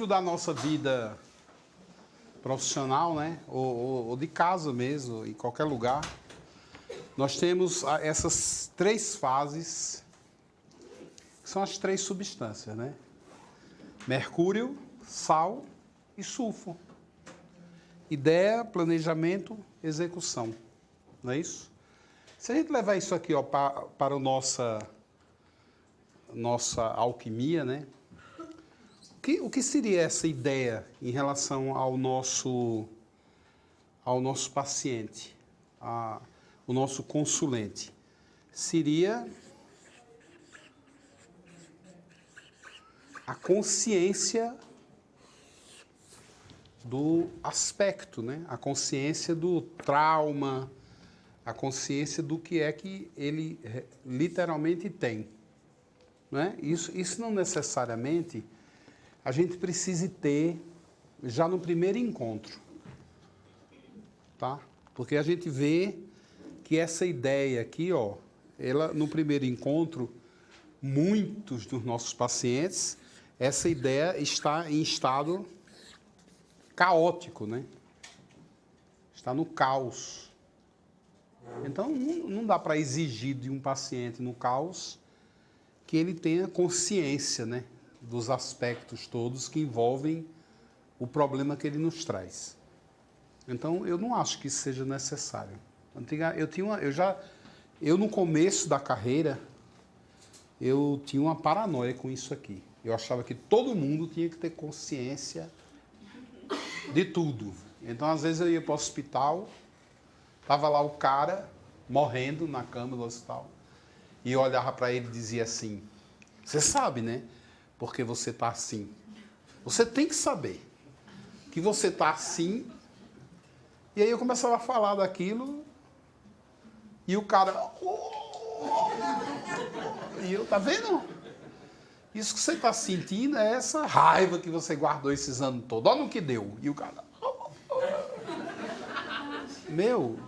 dentro da nossa vida profissional, né? Ou de casa mesmo, em qualquer lugar, nós temos essas três fases, que são as três substâncias, né? Mercúrio, sal e sulfo. Ideia, planejamento, execução. Não é isso? Se a gente levar isso aqui ó, para a nossa alquimia, né? O que seria essa ideia em relação ao nosso paciente, o nosso consulente? Seria a consciência do aspecto, né? A consciência do trauma, a consciência do que é que ele literalmente tem. Né? Isso não necessariamente a gente precisa ter já no primeiro encontro. Tá? Porque a gente vê que essa ideia aqui, ó, ela, no primeiro encontro, muitos dos nossos pacientes, essa ideia está em estado caótico, né? Está no caos. Então, não dá para exigir de um paciente no caos que ele tenha consciência, né, dos aspectos todos que envolvem o problema que ele nos traz. Então, eu não acho que isso seja necessário. Eu no começo da carreira, eu tinha uma paranoia com isso aqui. Eu achava que todo mundo tinha que ter consciência de tudo. Então, às vezes, eu ia para o hospital, estava lá o cara morrendo na cama do hospital, e eu olhava para ele e dizia assim, você sabe, né? Porque você está assim. Você tem que saber que você está assim. E aí eu começava a falar daquilo, e o cara... E eu, tá vendo? Isso que você está sentindo é essa raiva que você guardou esses anos todos. Olha no que deu. E o cara... Meu...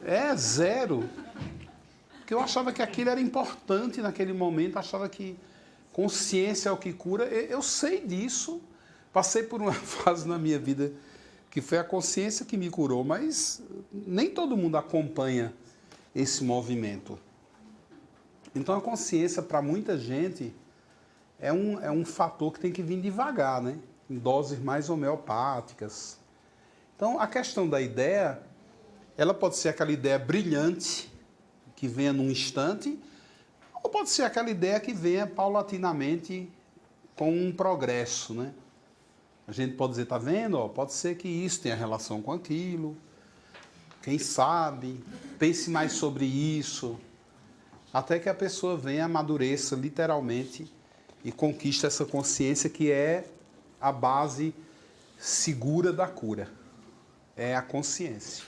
É zero. Porque eu achava que aquilo era importante naquele momento, achava que consciência é o que cura. Eu sei disso. Passei por uma fase na minha vida que foi a consciência que me curou, mas nem todo mundo acompanha esse movimento. Então a consciência, para muita gente, é um fator que tem que vir devagar, né? Em doses mais homeopáticas. Então a questão da ideia, ela pode ser aquela ideia brilhante, que venha num instante, ou pode ser aquela ideia que venha paulatinamente com um progresso, né? A gente pode dizer, tá vendo? Ó, pode ser que isso tenha relação com aquilo, quem sabe, pense mais sobre isso, até que a pessoa venha, amadureça literalmente e conquiste essa consciência que é a base segura da cura. É a consciência.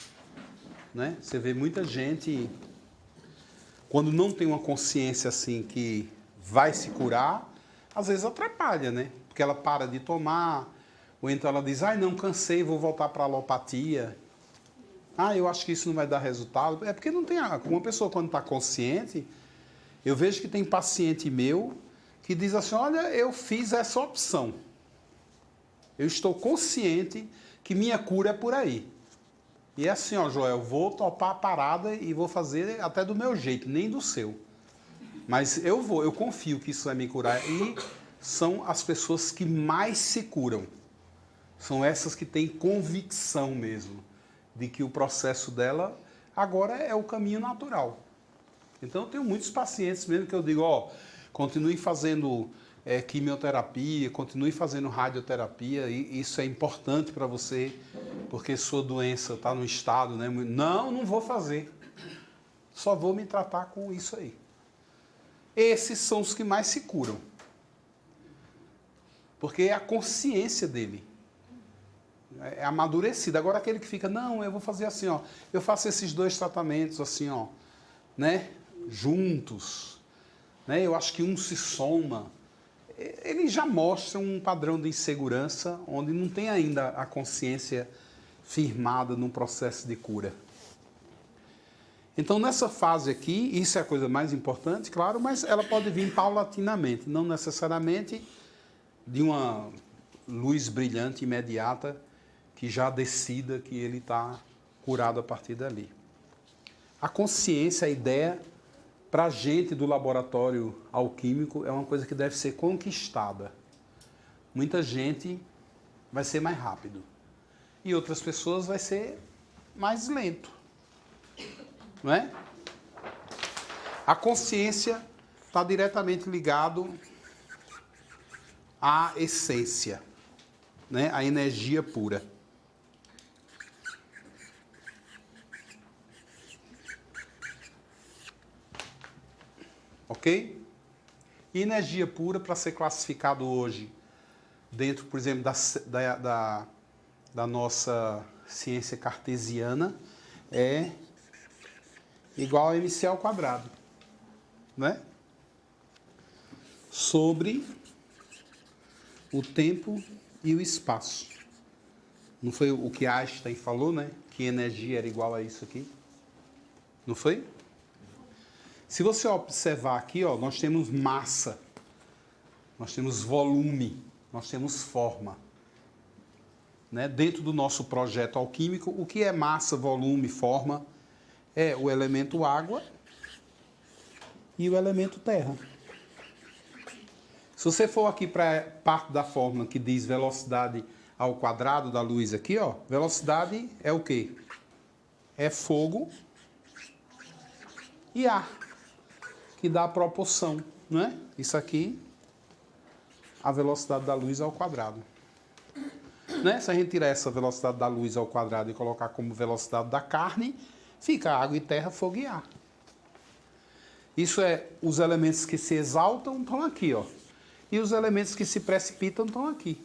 Né? Você vê muita gente, quando não tem uma consciência assim que vai se curar, às vezes atrapalha, né? Porque ela para de tomar, ou então ela diz, não, cansei, vou voltar para a alopatia. Eu acho que isso não vai dar resultado. É porque não tem... Uma pessoa quando está consciente, eu vejo que tem paciente meu que diz assim, olha, eu fiz essa opção. Eu estou consciente que minha cura é por aí. E é assim, ó, Joel, vou topar a parada e vou fazer até do meu jeito, nem do seu. Mas eu confio que isso vai me curar. E são as pessoas que mais se curam. São essas que têm convicção mesmo de que o processo dela agora é o caminho natural. Então, eu tenho muitos pacientes mesmo que eu digo, continue fazendo quimioterapia, continue fazendo radioterapia, e isso é importante para você, porque sua doença está no estado, né? Não vou fazer. Só vou me tratar com isso aí. Esses são os que mais se curam. Porque é a consciência dele. É amadurecida. Agora aquele que fica, não, eu vou fazer assim, ó. Eu faço esses 2 tratamentos assim, ó, né? Juntos. Né? Eu acho que um se soma. Ele já mostra um padrão de insegurança onde não tem ainda a consciência firmada num processo de cura. Então, nessa fase aqui, isso é a coisa mais importante, claro, mas ela pode vir paulatinamente, não necessariamente de uma luz brilhante imediata que já decida que ele está curado a partir dali. A consciência, a ideia, para a gente do laboratório alquímico, é uma coisa que deve ser conquistada. Muita gente vai ser mais rápido e outras pessoas vai ser mais lento, não é? A consciência está diretamente ligado à essência, né? À energia pura. Ok? E energia pura, para ser classificado hoje, dentro, por exemplo, da nossa ciência cartesiana, é igual a mc ao quadrado, né? Sobre o tempo e o espaço. Não foi o que Einstein falou, né? Que energia era igual a isso aqui? Não foi? Se você observar aqui, ó, nós temos massa, nós temos volume, nós temos forma. Né? Dentro do nosso projeto alquímico, o que é massa, volume, forma? É o elemento água e o elemento terra. Se você for aqui para a parte da fórmula que diz velocidade ao quadrado da luz aqui, ó, velocidade é o quê? É fogo e ar, que dá a proporção, não é? Isso aqui, a velocidade da luz ao quadrado. Né? Se a gente tirar essa velocidade da luz ao quadrado e colocar como velocidade da carne, fica água e terra, fogo e ar. Isso é, os elementos que se exaltam estão aqui, ó. E os elementos que se precipitam estão aqui.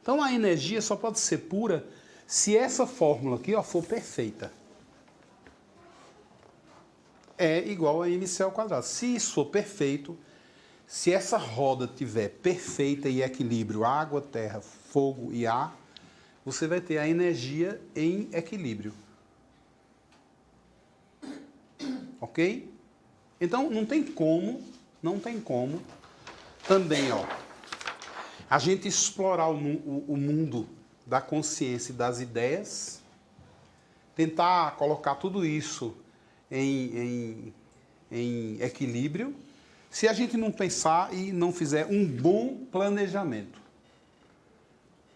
Então a energia só pode ser pura se essa fórmula aqui, ó, for perfeita. É igual a mc ao quadrado. Se isso for perfeito, se essa roda tiver perfeita e equilíbrio, água, terra, fogo e ar, você vai ter a energia em equilíbrio. Ok? Então não tem como também, ó, a gente explorar o mundo da consciência e das ideias, tentar colocar tudo isso em equilíbrio, se a gente não pensar e não fizer um bom planejamento.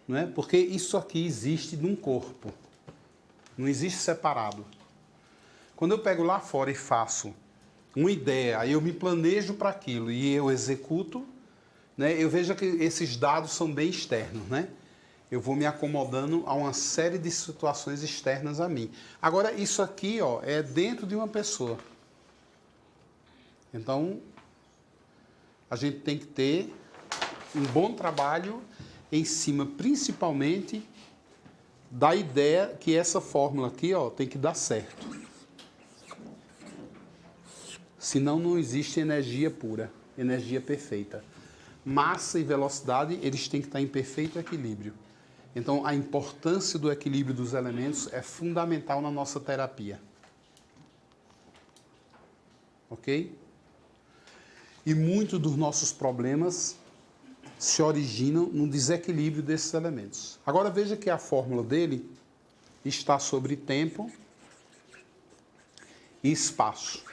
Não é? Porque isso aqui existe num corpo, não existe separado. Quando eu pego lá fora e faço uma ideia, aí eu me planejo para aquilo e eu executo, né? Eu vejo que esses dados são bem externos, né? Eu vou me acomodando a uma série de situações externas a mim. Agora, isso aqui, ó, é dentro de uma pessoa. Então, a gente tem que ter um bom trabalho em cima, principalmente, da ideia que essa fórmula aqui, ó, tem que dar certo. Senão não existe energia pura, energia perfeita. Massa e velocidade, eles têm que estar em perfeito equilíbrio. Então, a importância do equilíbrio dos elementos é fundamental na nossa terapia. Ok? E muitos dos nossos problemas se originam no desequilíbrio desses elementos. Agora veja que a fórmula dele está sobre tempo e espaço.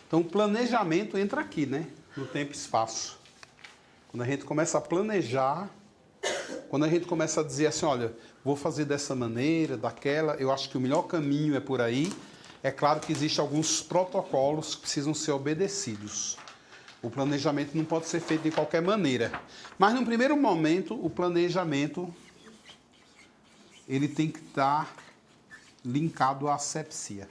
Então, o planejamento entra aqui, né? No tempo e espaço. Quando a gente começa a planejar, quando a gente começa a dizer assim, olha, vou fazer dessa maneira, daquela, eu acho que o melhor caminho é por aí. É claro que existem alguns protocolos que precisam ser obedecidos. O planejamento não pode ser feito de qualquer maneira. Mas, no primeiro momento, o planejamento ele tem que estar linkado à asepsia.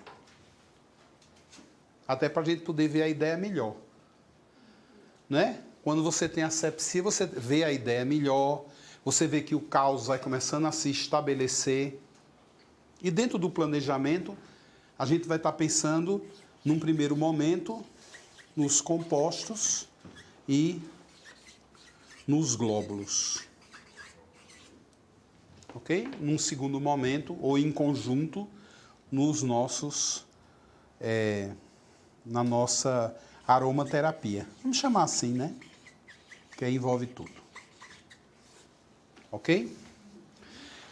Até para a gente poder ver a ideia melhor. Né? Quando você tem asepsia, você vê a ideia melhor, você vê que o caos vai começando a se estabelecer. E dentro do planejamento, a gente vai estar pensando, num primeiro momento, nos compostos e nos glóbulos. Ok? Num segundo momento, ou em conjunto, nos nossos... na nossa aromaterapia. Vamos chamar assim, né? que aí envolve tudo. Ok?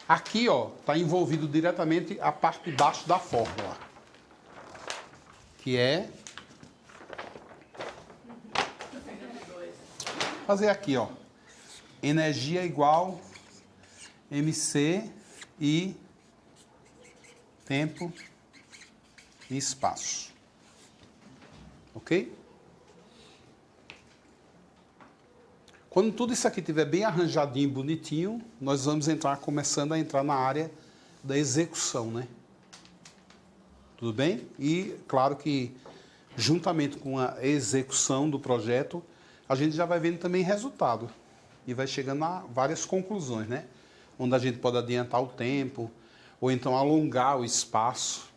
Aqui, ó, está envolvido diretamente a parte de baixo da fórmula, que é fazer aqui, ó, energia igual MC e tempo e espaço. Ok? Quando tudo isso aqui estiver bem arranjadinho, bonitinho, nós vamos começando a entrar na área da execução, né? Tudo bem? E, claro que, juntamente com a execução do projeto, a gente já vai vendo também resultado. E vai chegando a várias conclusões, né? Onde a gente pode adiantar o tempo, ou então alongar o espaço,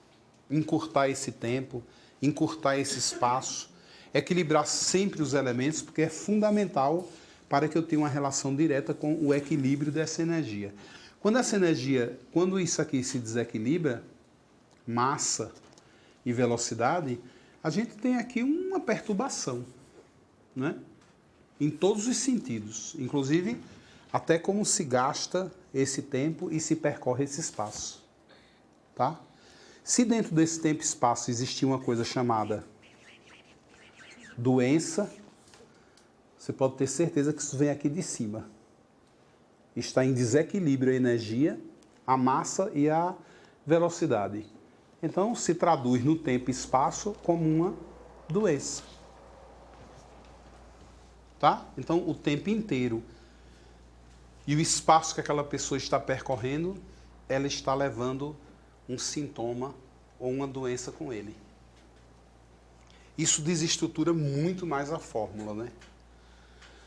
encurtar esse tempo, encurtar esse espaço, equilibrar sempre os elementos, porque é fundamental para que eu tenha uma relação direta com o equilíbrio dessa energia. Quando isso aqui se desequilibra, massa e velocidade, a gente tem aqui uma perturbação, né? Em todos os sentidos, inclusive até como se gasta esse tempo e se percorre esse espaço, tá? Se dentro desse tempo e espaço existir uma coisa chamada doença, você pode ter certeza que isso vem aqui de cima. Está em desequilíbrio a energia, a massa e a velocidade. Então, se traduz no tempo e espaço como uma doença. Tá? Então, o tempo inteiro e o espaço que aquela pessoa está percorrendo, ela está levando um sintoma ou uma doença com ele. Isso desestrutura muito mais a fórmula, né?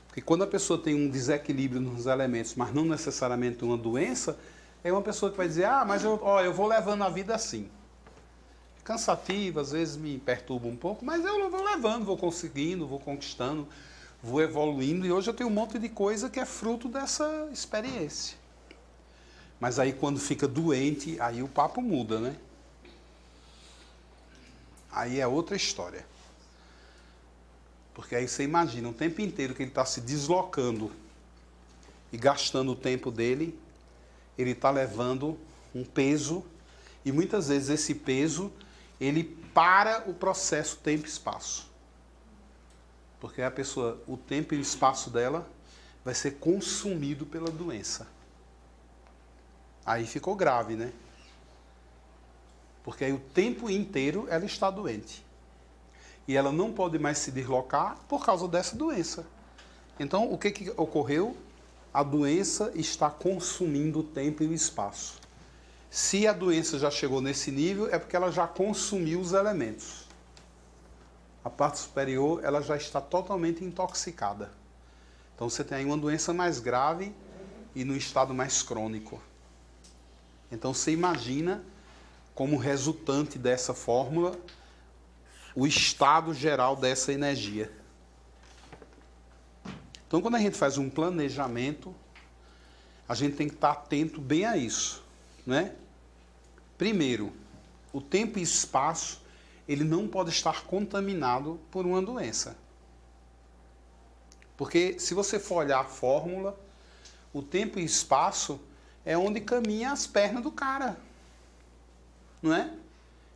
Porque quando a pessoa tem um desequilíbrio nos elementos, mas não necessariamente uma doença, é uma pessoa que vai dizer, mas eu vou levando a vida assim. Cansativa, às vezes me perturba um pouco, mas eu vou levando, vou conseguindo, vou conquistando, vou evoluindo, e hoje eu tenho um monte de coisa que é fruto dessa experiência. Mas aí quando fica doente, aí o papo muda, né? Aí é outra história. Porque aí você imagina, o tempo inteiro que ele está se deslocando e gastando o tempo dele, ele está levando um peso, e muitas vezes esse peso, ele para o processo tempo e espaço. Porque a pessoa, o tempo e o espaço dela vai ser consumido pela doença. Aí ficou grave, né? Porque aí o tempo inteiro ela está doente. E ela não pode mais se deslocar por causa dessa doença. Então, o que ocorreu? A doença está consumindo o tempo e o espaço. Se a doença já chegou nesse nível, é porque ela já consumiu os elementos. A parte superior, ela já está totalmente intoxicada. Então, você tem aí uma doença mais grave e no estado mais crônico. Então, você imagina, como resultante dessa fórmula, o estado geral dessa energia. Então, quando a gente faz um planejamento, a gente tem que estar atento bem a isso, né? Primeiro, o tempo e espaço, ele não pode estar contaminado por uma doença. Porque se você for olhar a fórmula, o tempo e espaço é onde caminha as pernas do cara, não é?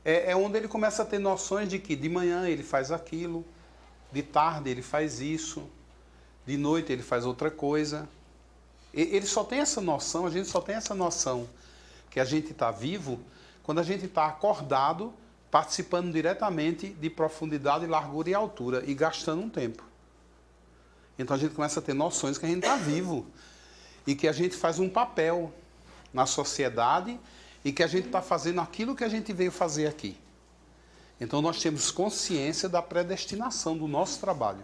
É onde ele começa a ter noções de que de manhã ele faz aquilo, de tarde ele faz isso, de noite ele faz outra coisa. Ele só tem essa noção, a gente só tem essa noção que a gente está vivo quando a gente está acordado, participando diretamente de profundidade, largura e altura e gastando um tempo. Então a gente começa a ter noções que a gente está vivo e que a gente faz um papel na sociedade e que a gente está fazendo aquilo que a gente veio fazer aqui. Então nós temos consciência da predestinação do nosso trabalho,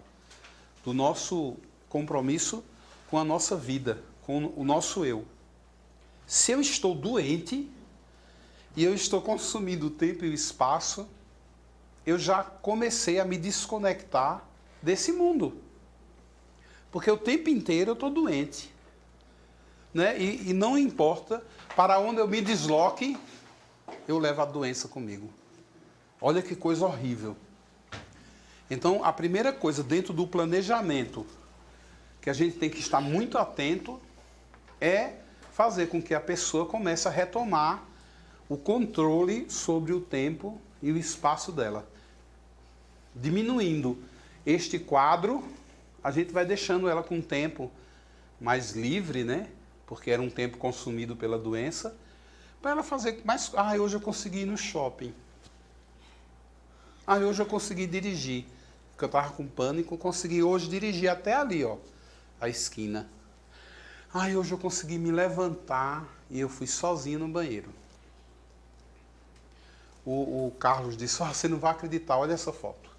do nosso compromisso com a nossa vida, com o nosso eu. Se eu estou doente e eu estou consumindo o tempo e o espaço, eu já comecei a me desconectar desse mundo. Porque o tempo inteiro eu estou doente. Né? E não importa para onde eu me desloque, eu levo a doença comigo. Olha que coisa horrível. Então, a primeira coisa dentro do planejamento que a gente tem que estar muito atento é fazer com que a pessoa comece a retomar o controle sobre o tempo e o espaço dela. Diminuindo este quadro, a gente vai deixando ela com um tempo mais livre, né? Porque era um tempo consumido pela doença, para ela fazer mais... hoje eu consegui ir no shopping. Hoje eu consegui dirigir. Porque eu estava com pânico, consegui hoje dirigir até ali, ó, a esquina. Hoje eu consegui me levantar e eu fui sozinho no banheiro. O Carlos disse, você não vai acreditar, olha essa foto.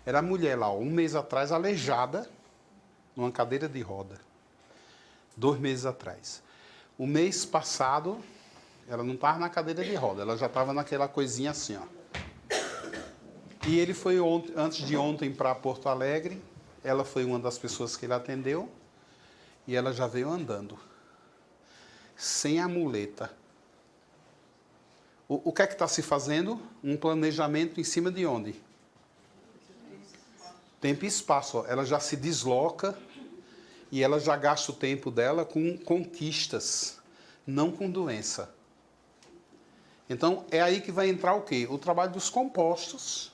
Era a mulher lá, 1 mês atrás, aleijada, numa cadeira de roda. 2 meses atrás. O mês passado, ela não estava na cadeira de roda, ela já estava naquela coisinha assim, ó. E ele foi antes de ontem para Porto Alegre, ela foi uma das pessoas que ele atendeu, e ela já veio andando, sem a muleta. O que é que está se fazendo? Um planejamento em cima de onde? Tempo e espaço. Ó. Ela já se desloca e ela já gasta o tempo dela com conquistas, não com doença. Então, é aí que vai entrar o quê? O trabalho dos compostos,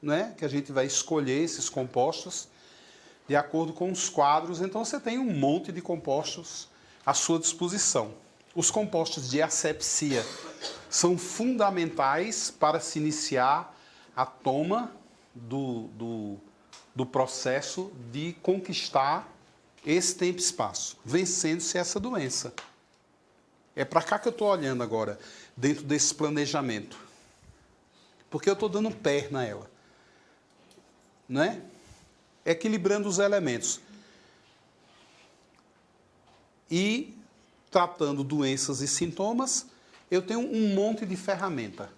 né? Que a gente vai escolher esses compostos de acordo com os quadros. Então, você tem um monte de compostos à sua disposição. Os compostos de asepsia são fundamentais para se iniciar a toma do processo de conquistar esse tempo e espaço, vencendo-se essa doença. É para cá que eu estou olhando agora, dentro desse planejamento. Porque eu estou dando perna a ela. Né? Equilibrando os elementos. E tratando doenças e sintomas, eu tenho um monte de ferramenta.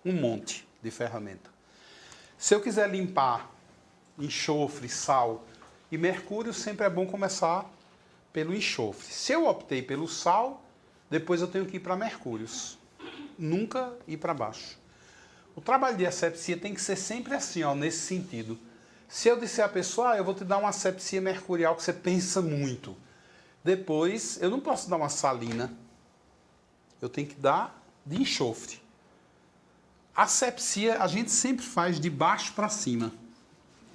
Um monte de ferramenta. Se eu quiser limpar enxofre, sal e mercúrio, sempre é bom começar pelo enxofre. Se eu optei pelo sal, depois eu tenho que ir para mercúrios. Nunca ir para baixo. O trabalho de asepsia tem que ser sempre assim, ó, nesse sentido. Se eu disser à pessoa, eu vou te dar uma asepsia mercurial que você pensa muito. Depois, eu não posso dar uma salina. Eu tenho que dar de enxofre. Asepsia, a gente sempre faz de baixo para cima.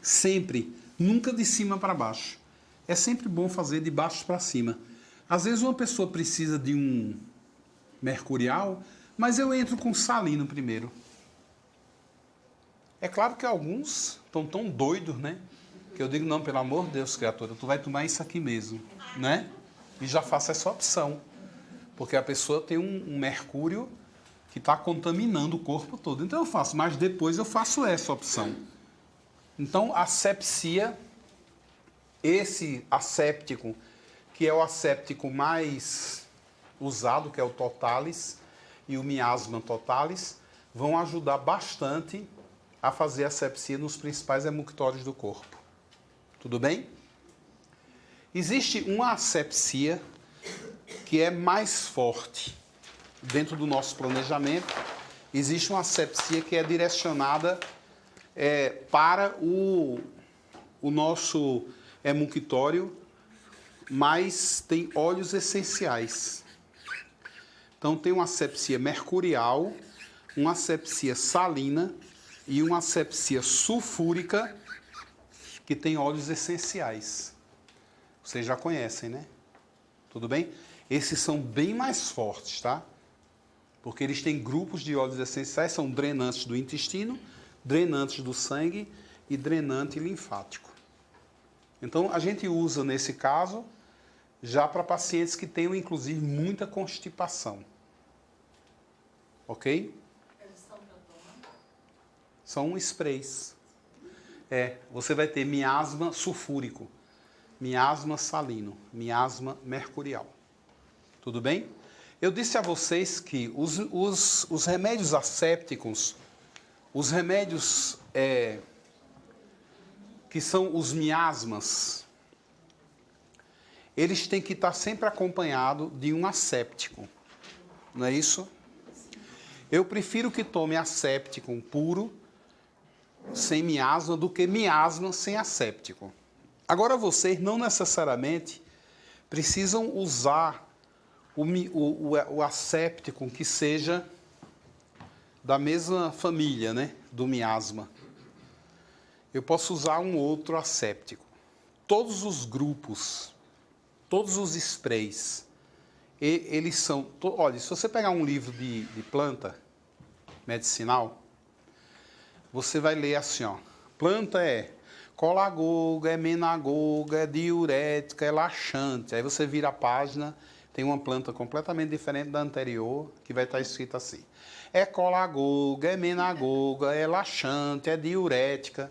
Sempre. Nunca de cima para baixo. É sempre bom fazer de baixo para cima. Às vezes uma pessoa precisa de um mercurial, mas eu entro com salino primeiro. É claro que alguns estão tão doidos, né? Que eu digo, não, pelo amor de Deus, criatura, tu vai tomar isso aqui mesmo, né? E já faço essa opção. Porque a pessoa tem um mercúrio que está contaminando o corpo todo. Então eu faço, mas depois eu faço essa opção. Então, asepsia, esse asséptico, que é o asséptico mais usado, que é o Totalis, e o miasma Totalis, vão ajudar bastante a fazer asepsia nos principais emuctórios do corpo. Tudo bem? Existe uma asepsia que é mais forte. Dentro do nosso planejamento, existe uma asepsia que é direcionada para o nosso emuctório, mas tem óleos essenciais. Então, tem uma asepsia mercurial, uma asepsia salina e uma asepsia sulfúrica, que tem óleos essenciais. Vocês já conhecem, né? Tudo bem? Esses são bem mais fortes, tá? Porque eles têm grupos de óleos essenciais, são drenantes do intestino, drenantes do sangue e drenante linfático. Então, a gente usa, nesse caso, já para pacientes que tenham, inclusive, muita constipação. Ok? Eles são para tomar? São sprays. Você vai ter miasma sulfúrico, miasma salino, miasma mercurial. Tudo bem? Eu disse a vocês que os remédios assépticos, os remédios que são os miasmas, eles têm que estar sempre acompanhados de um asséptico. Não é isso? Eu prefiro que tome asséptico puro, sem miasma, do que miasma sem asséptico. Agora, vocês não necessariamente precisam usar o asséptico que seja da mesma família, né, do miasma. Eu posso usar um outro asséptico. Todos os grupos, todos os sprays, eles são... Olha, se você pegar um livro de planta medicinal, você vai ler assim, ó. Planta é colagoga, é menagoga, é diurética, é laxante. Aí você vira a página, tem uma planta completamente diferente da anterior, que vai estar escrito assim. É colagoga, é menagoga, é laxante, é diurética.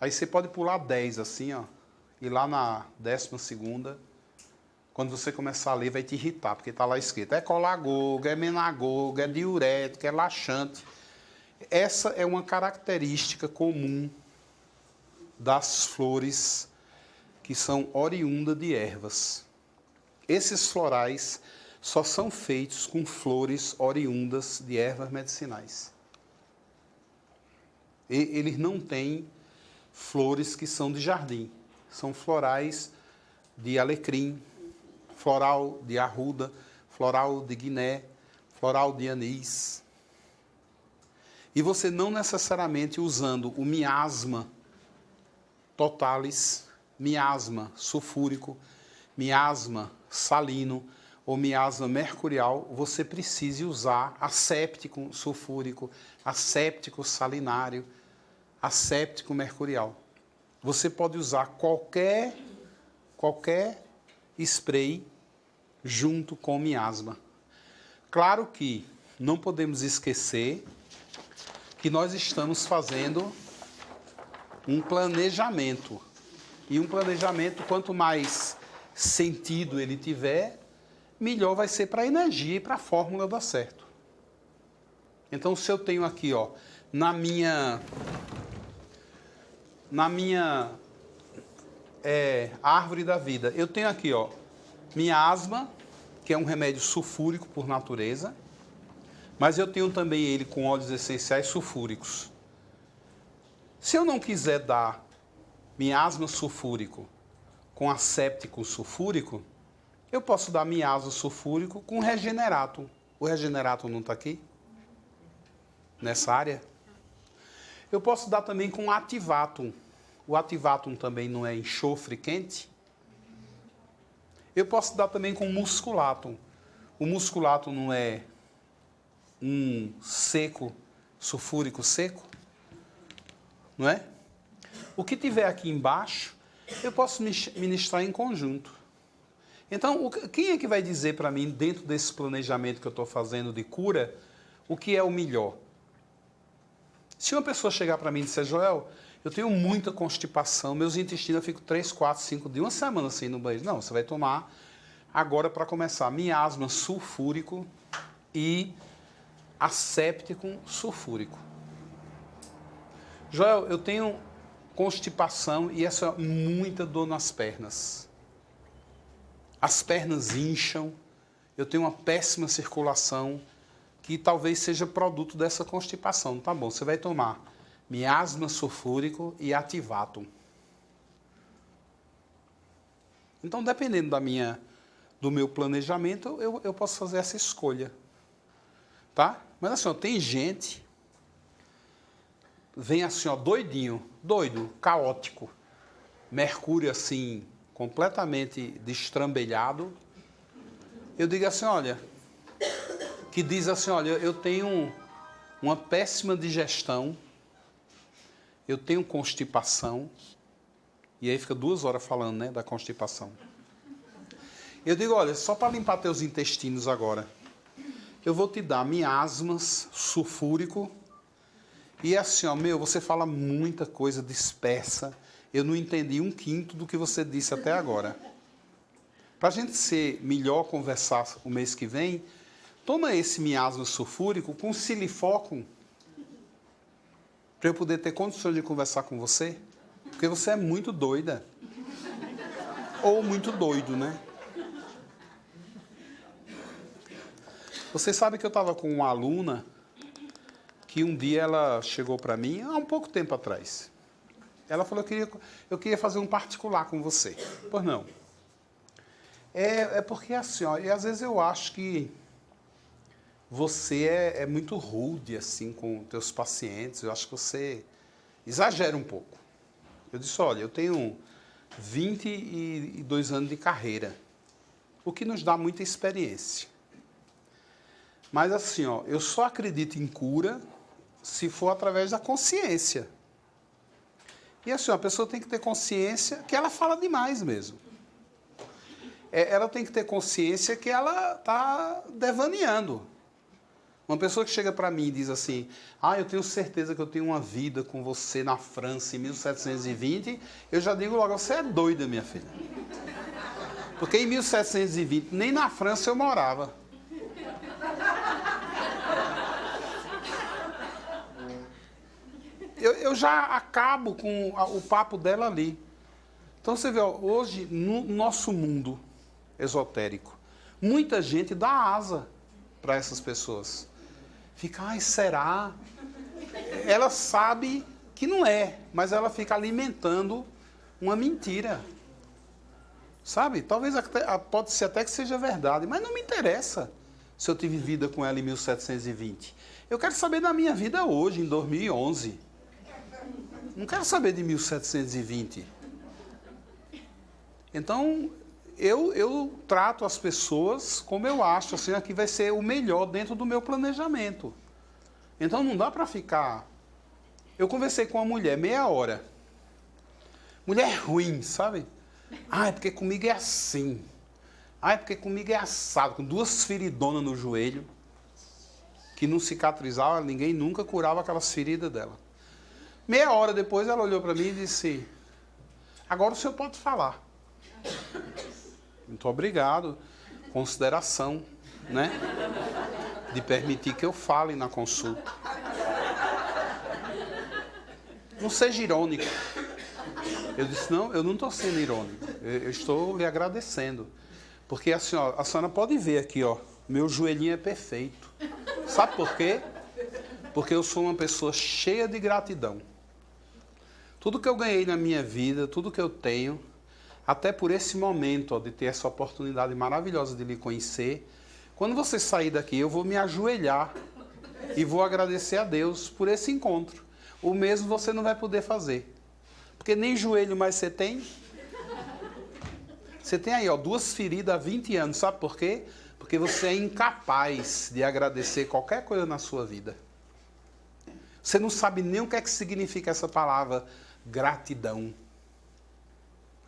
Aí você pode pular 10 assim, ó. E lá na 12ª, quando você começar a ler, vai te irritar, porque está lá escrito. É colagoga, é menagoga, é diurética, é laxante. Essa é uma característica comum das flores que são oriundas de ervas. Esses florais só são feitos com flores oriundas de ervas medicinais. Eles não têm flores que são de jardim. São florais de alecrim, floral de arruda, floral de guiné, floral de anis. E você não necessariamente usando o miasma totalis, miasma sulfúrico, miasma salino ou miasma mercurial, você precise usar asséptico sulfúrico, asséptico salinário, asséptico mercurial. Você pode usar qualquer spray junto com miasma. Claro que não podemos esquecer que nós estamos fazendo um planejamento. E um planejamento, quanto mais sentido ele tiver, melhor vai ser para a energia e para a fórmula dar certo. Então, se eu tenho aqui, ó, na minha árvore da vida, eu tenho aqui, ó, miasma, que é um remédio sulfúrico por natureza, mas eu tenho também ele com óleos essenciais sulfúricos. Se eu não quiser dar miasma sulfúrico com asséptico sulfúrico, eu posso dar miasma sulfúrico com regeneratum. O regeneratum não está aqui? Nessa área? Eu posso dar também com ativatum. O ativatum também não é enxofre quente. Eu posso dar também com musculatum. O musculatum não é um seco, sulfúrico seco, não é? O que tiver aqui embaixo, eu posso ministrar em conjunto. Então, quem é que vai dizer para mim, dentro desse planejamento que eu estou fazendo de cura, o que é o melhor? Se uma pessoa chegar para mim e disser, Joel, eu tenho muita constipação, meus intestinos eu fico 3, 4, 5 dias, uma semana assim no banheiro. Não, você vai tomar agora para começar miasma sulfúrico e asséptico sulfúrico. Joel, eu tenho constipação e essa muita dor nas pernas. As pernas incham, eu tenho uma péssima circulação, que talvez seja produto dessa constipação. Tá bom, você vai tomar miasma sulfúrico e ativatum. Então, dependendo do meu planejamento, eu posso fazer essa escolha. Tá? Mas assim, ó, tem gente, vem assim, ó, doidinho, doido, caótico, mercúrio assim, completamente destrambelhado. Eu digo assim, olha, que diz assim, olha, eu tenho uma péssima digestão, eu tenho constipação, e aí fica 2 horas falando, né, da constipação. Eu digo, olha, só para limpar teus intestinos agora, eu vou te dar miasmas sulfúrico, e assim, ó, você fala muita coisa dispersa, eu não entendi 1/5 do que você disse até agora. Para a gente ser melhor conversar o mês que vem, toma esse miasma sulfúrico com silifócum, para eu poder ter condições de conversar com você, porque você é muito doida. Ou muito doido, né? Você sabe que eu estava com uma aluna que um dia ela chegou para mim, há um pouco tempo atrás. Ela falou, eu queria fazer um particular com você. Pois não. É porque assim, ó, e às vezes eu acho que você é muito rude assim com teus pacientes. Eu acho que você exagera um pouco. Eu disse, olha, eu tenho 22 anos de carreira, o que nos dá muita experiência. Mas assim, ó, eu só acredito em cura se for através da consciência. E assim, a pessoa tem que ter consciência que ela fala demais mesmo. Ela tem que ter consciência que ela está devaneando. Uma pessoa que chega para mim e diz assim, eu tenho certeza que eu tenho uma vida com você na França em 1720, eu já digo logo, você é doida, minha filha. Porque em 1720, nem na França eu morava. Eu já acabo com o papo dela ali. Então você vê, ó, hoje, no nosso mundo esotérico, muita gente dá asa para essas pessoas. Fica, será? Ela sabe que não é, mas ela fica alimentando uma mentira. Sabe? Talvez pode ser até que seja verdade, mas não me interessa se eu tive vida com ela em 1720. Eu quero saber da minha vida hoje, em 2011. Não quero saber de 1720. Então, eu trato as pessoas como eu acho, assim, aqui vai ser o melhor dentro do meu planejamento. Então, não dá para ficar... Eu conversei com uma mulher, meia hora. Mulher ruim, sabe? É porque comigo é assim. É porque comigo é assado, com 2 feridonas no joelho, que não cicatrizava, ninguém nunca curava aquelas feridas dela. Meia hora depois, ela olhou para mim e disse, agora o senhor pode falar. Muito obrigado. Consideração, né? De permitir que eu fale na consulta. Não seja irônico. Eu disse, não, eu não estou sendo irônico. Eu estou lhe agradecendo. Porque a senhora pode ver aqui, ó, meu joelhinho é perfeito. Sabe por quê? Porque eu sou uma pessoa cheia de gratidão. Tudo que eu ganhei na minha vida, tudo que eu tenho, até por esse momento, ó, de ter essa oportunidade maravilhosa de lhe conhecer, quando você sair daqui, eu vou me ajoelhar e vou agradecer a Deus por esse encontro. O mesmo você não vai poder fazer. Porque nem joelho mais você tem. Você tem aí, ó, 2 feridas há 20 anos. Sabe por quê? Porque você é incapaz de agradecer qualquer coisa na sua vida. Você não sabe nem o que é que significa essa palavra gratidão.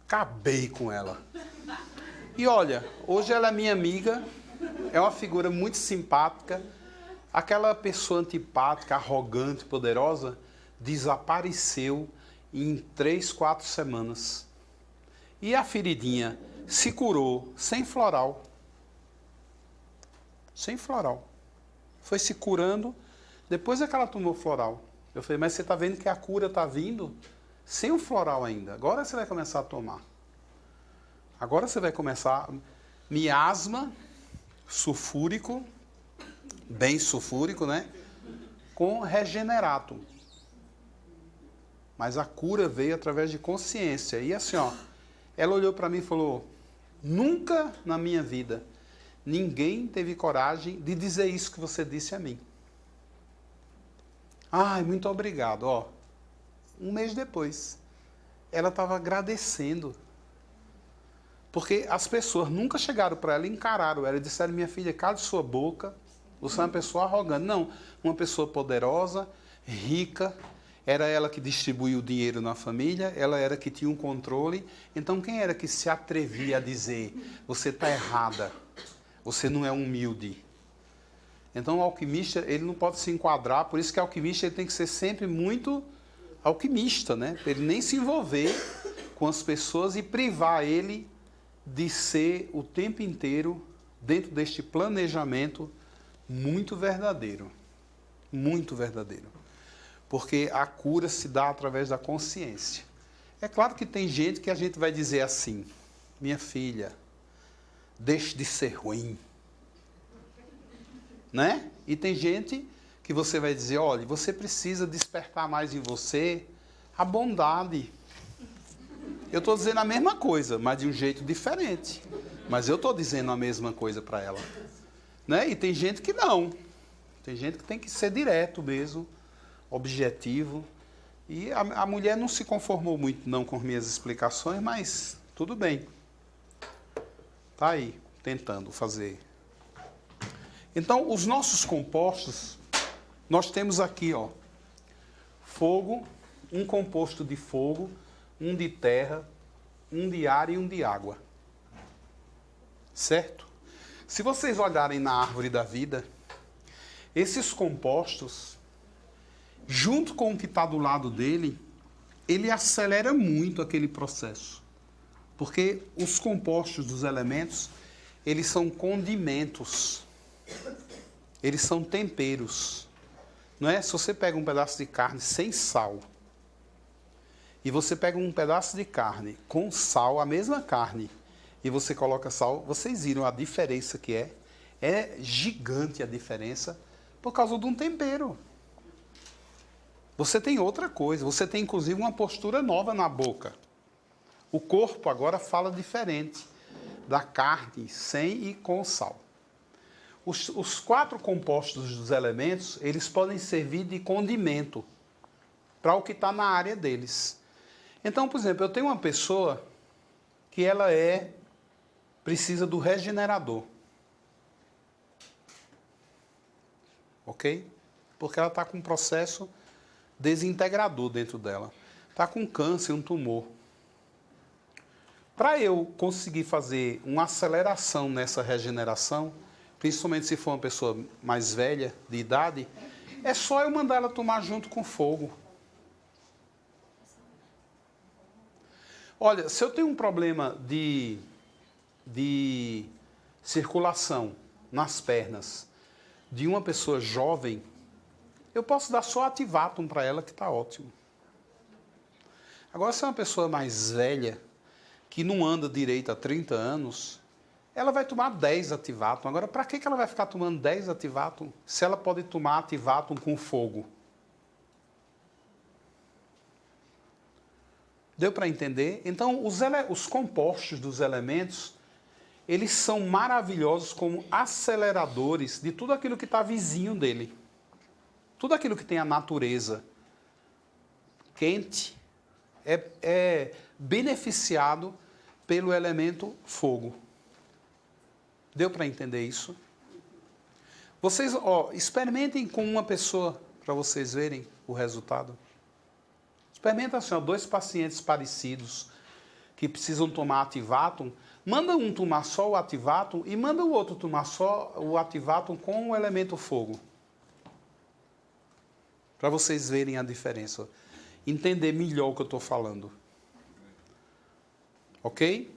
Acabei com ela. E olha, hoje ela é minha amiga, é uma figura muito simpática. Aquela pessoa antipática, arrogante, poderosa, desapareceu em 3, 4 semanas. E a feridinha se curou sem floral. Sem floral. Foi se curando, depois é que ela tomou floral. Eu falei, mas você está vendo que a cura está vindo sem o floral ainda. Agora você vai começar a tomar. Agora você vai começar... Miasma sulfúrico, bem sulfúrico, né? Com regenerato. Mas a cura veio através de consciência. E assim, ó, ela olhou para mim e falou, nunca na minha vida ninguém teve coragem de dizer isso que você disse a mim. Muito obrigado. Ó, um mês depois, ela estava agradecendo. Porque as pessoas nunca chegaram para ela e encararam ela e disseram, minha filha, cale sua boca, você é uma pessoa arrogante. Não, uma pessoa poderosa, rica, era ela que distribuía o dinheiro na família, ela era que tinha um controle. Então, quem era que se atrevia a dizer, você está errada, você não é humilde? Então, o alquimista, ele não pode se enquadrar, por isso que o alquimista ele tem que ser sempre muito alquimista, né? Ele nem se envolver com as pessoas e privar ele de ser o tempo inteiro dentro deste planejamento muito verdadeiro. Muito verdadeiro. Porque a cura se dá através da consciência. É claro que tem gente que a gente vai dizer assim, minha filha, deixe de ser ruim. Né? E tem gente que você vai dizer, olha, você precisa despertar mais em você A bondade. Eu estou dizendo a mesma coisa, mas de um jeito diferente. Mas eu estou dizendo a mesma coisa para ela. Né? E tem gente que não. Tem gente que tem que ser direto mesmo, objetivo. E a mulher não se conformou muito não com minhas explicações, mas tudo bem. Tá aí, tentando fazer. Então, os nossos compostos, nós temos aqui, ó, fogo, um composto de fogo, um de terra, um de ar e um de água. Certo? Se vocês olharem na árvore da vida, esses compostos, junto com o que está do lado dele, ele acelera muito aquele processo. Porque os compostos dos elementos, eles são condimentos. Eles são temperos. Não é? Se você pega um pedaço de carne sem sal, e você pega um pedaço de carne com sal, a mesma carne, e você coloca sal, vocês viram a diferença que é? É gigante a diferença por causa de um tempero. Você tem outra coisa, você tem inclusive uma postura nova na boca. O corpo agora fala diferente da carne sem e com sal. Os 4 compostos dos elementos, eles podem servir de condimento para o que está na área deles. Então, por exemplo, eu tenho uma pessoa que ela precisa do regenerador. Ok? Porque ela está com um processo desintegrador dentro dela. Está com câncer, um tumor. Para eu conseguir fazer uma aceleração nessa regeneração, principalmente se for uma pessoa mais velha, de idade, é só eu mandar ela tomar junto com fogo. Olha, se eu tenho um problema de circulação nas pernas de uma pessoa jovem, eu posso dar só Ativatum para ela, que está ótimo. Agora, se é uma pessoa mais velha, que não anda direito há 30 anos, ela vai tomar 10 Ativatum. Agora, para que ela vai ficar tomando 10 Ativatum se ela pode tomar Ativatum com fogo? Deu para entender? Então, os compostos dos elementos, eles são maravilhosos como aceleradores de tudo aquilo que está vizinho dele. Tudo aquilo que tem a natureza quente é beneficiado pelo elemento fogo. Deu para entender isso? Vocês, experimentem com uma pessoa para vocês verem o resultado. Experimenta assim, 2 pacientes parecidos que precisam tomar Ativatum. Manda um tomar só o Ativatum e manda o outro tomar só o Ativatum com o elemento fogo. Para vocês verem a diferença. Entender melhor o que eu estou falando. Ok?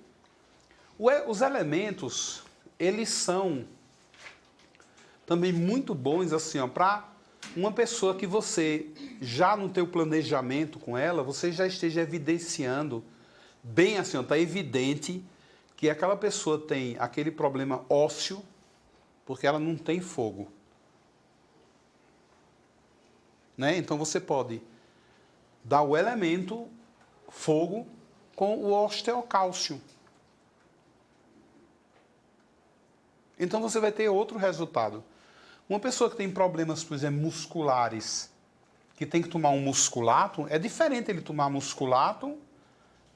Os elementos, eles são também muito bons assim, para uma pessoa que você, já no teu planejamento com ela, você já esteja evidenciando bem assim, está evidente que aquela pessoa tem aquele problema ósseo, porque ela não tem fogo. Né? Então você pode dar o elemento fogo com o osteocálcio. Então você vai ter outro resultado. Uma pessoa que tem problemas, por exemplo, musculares, que tem que tomar um musculatum, é diferente ele tomar musculatum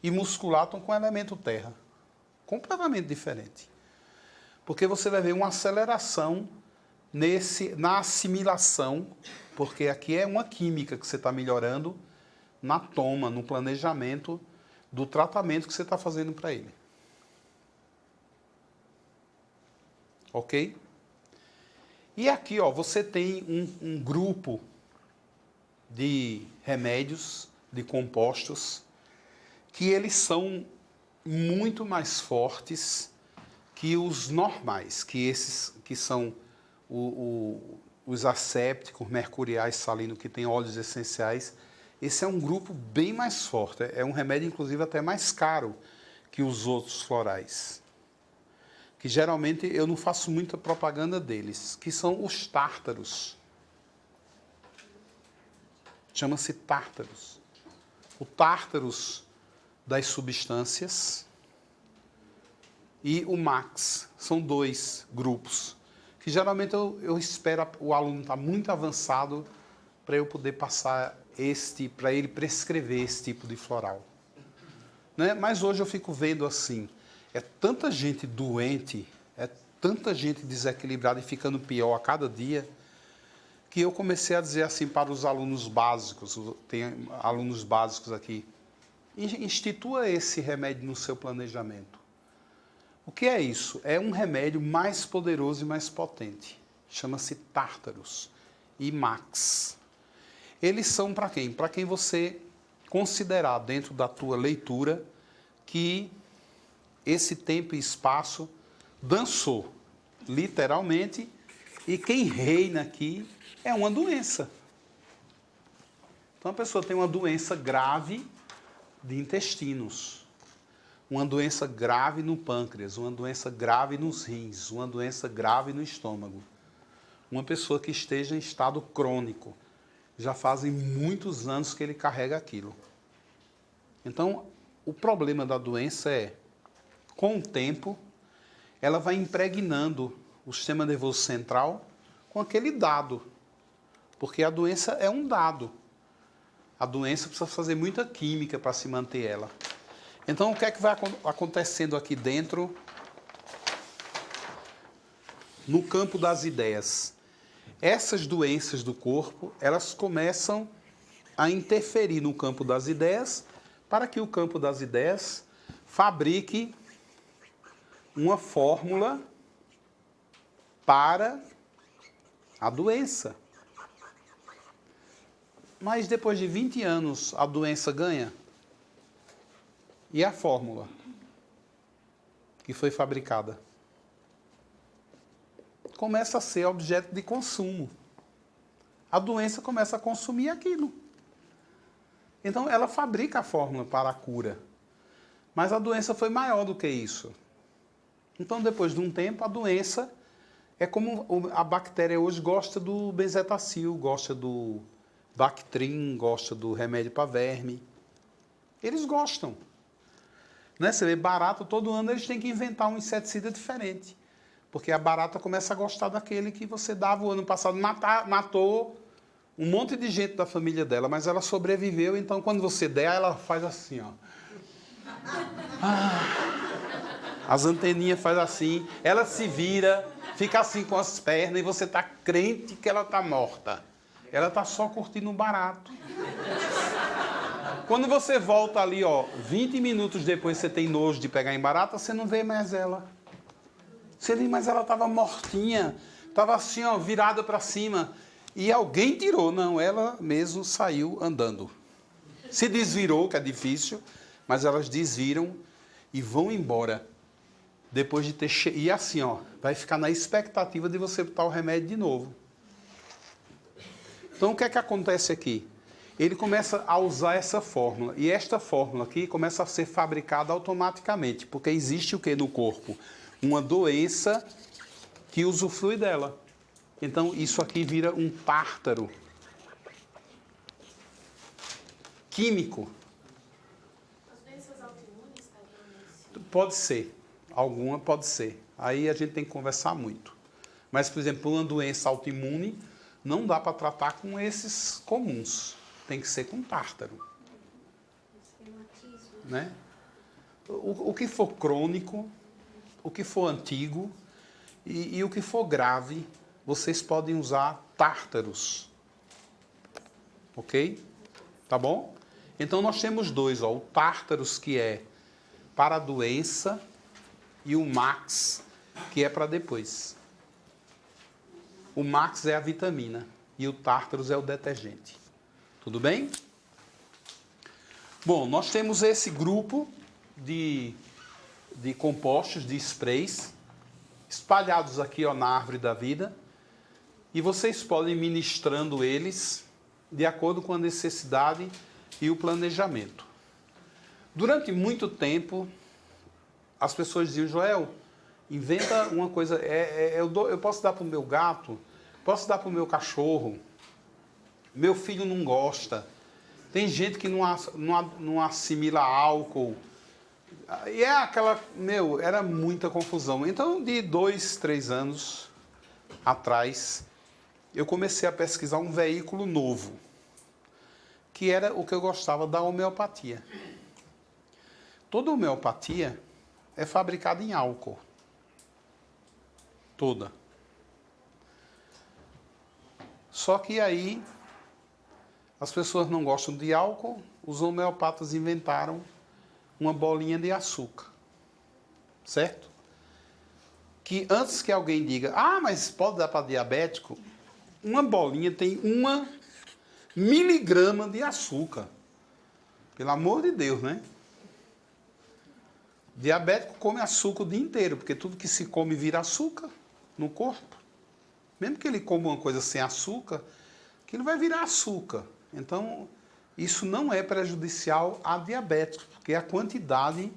e musculatum com elemento terra. Completamente diferente. Porque você vai ver uma aceleração na assimilação, porque aqui é uma química que você está melhorando na toma, no planejamento do tratamento que você está fazendo para ele. Ok? E aqui, você tem um grupo de remédios, de compostos, que eles são muito mais fortes que os normais, que esses que são os assépticos, mercuriais, salinos, que tem óleos essenciais. Esse é um grupo bem mais forte, é um remédio, inclusive, até mais caro que os outros florais. Que geralmente eu não faço muita propaganda deles, que são os tártaros. Chama-se tártaros. o tártaros das substâncias e o max. São 2 grupos, que geralmente eu espero o aluno estar muito avançado para eu poder passar para ele prescrever esse tipo de floral. Né? Mas hoje eu fico vendo assim, é tanta gente doente, é tanta gente desequilibrada e ficando pior a cada dia, que eu comecei a dizer assim para os alunos básicos, tem alunos básicos aqui, institua esse remédio no seu planejamento. O que é isso? É um remédio mais poderoso e mais potente. Chama-se tártaros e max. Eles são para quem? Para quem você considerar dentro da tua leitura que esse tempo e espaço dançou, literalmente, e quem reina aqui é uma doença. Então a pessoa tem uma doença grave de intestinos, uma doença grave no pâncreas, uma doença grave nos rins, uma doença grave no estômago. Uma pessoa que esteja em estado crônico, já fazem muitos anos que ele carrega aquilo. Então, o problema da doença é, com o tempo, ela vai impregnando o sistema nervoso central com aquele dado. Porque a doença é um dado. A doença precisa fazer muita química para se manter ela. Então, o que é que vai acontecendo aqui dentro, no campo das ideias? Essas doenças do corpo, elas começam a interferir no campo das ideias, para que o campo das ideias fabrique uma fórmula para a doença. Mas depois de 20 anos, a doença ganha? E a fórmula que foi fabricada? Começa a ser objeto de consumo. A doença começa a consumir aquilo. Então, ela fabrica a fórmula para a cura. Mas a doença foi maior do que isso. Então, depois de um tempo, a doença é como a bactéria hoje gosta do benzetacil, gosta do Bactrim, gosta do remédio para verme. Eles gostam. Né? Você vê barata, todo ano eles têm que inventar um inseticida diferente. Porque a barata começa a gostar daquele que você dava o ano passado. Matou um monte de gente da família dela, mas ela sobreviveu. Então, quando você der, ela faz assim, ó. As anteninhas faz assim. Ela se vira, fica assim com as pernas e você está crente que ela está morta. Ela está só curtindo um barato. Quando você volta ali, ó, 20 minutos depois você tem nojo de pegar em barata, você não vê mais ela. Mas ela estava mortinha, estava assim, ó, virada para cima. E alguém tirou. Não, ela mesmo saiu andando. Se desvirou, que é difícil, mas elas desviram e vão embora. Depois de ter... E assim, ó, vai ficar na expectativa de você botar o remédio de novo. Então, o que é que acontece aqui? Ele começa a usar essa fórmula. E esta fórmula aqui começa a ser fabricada automaticamente. Porque existe o que no corpo? Uma doença que usufrui dela. Então, isso aqui vira um tártaro químico. As doenças autoimunes estariam nesse? Pode ser. Alguma pode ser. Aí a gente tem que conversar muito. Mas, por exemplo, uma doença autoimune não dá para tratar com esses comuns. Tem que ser com tártaro. Né? O que for crônico, o que for antigo e o que for grave, vocês podem usar tártaros. Ok? Tá bom? Então nós temos 2, ó, o tártaros que é para a doença e o max que é para depois. O max é a vitamina e o tártaros é o detergente. Tudo bem? Bom, nós temos esse grupo de compostos, de sprays, espalhados aqui, ó, na árvore da vida. E vocês podem ir ministrando eles de acordo com a necessidade e o planejamento. Durante muito tempo, as pessoas diziam, Joel, inventa uma coisa, eu posso dar para o meu gato, posso dar para o meu cachorro, meu filho não gosta. Tem gente que não assimila álcool. E é aquela... era muita confusão. Então, de 2, 3 anos atrás, eu comecei a pesquisar um veículo novo, que era o que eu gostava da homeopatia. Toda homeopatia é fabricada em álcool. Toda. Só que aí as pessoas não gostam de álcool, os homeopatas inventaram uma bolinha de açúcar. Certo? Que antes que alguém diga, mas pode dar para diabético, uma bolinha tem 1 miligrama de açúcar. Pelo amor de Deus, né? Diabético come açúcar o dia inteiro, porque tudo que se come vira açúcar no corpo. Mesmo que ele coma uma coisa sem açúcar, aquilo vai virar açúcar. Então, isso não é prejudicial a diabéticos, porque a quantidade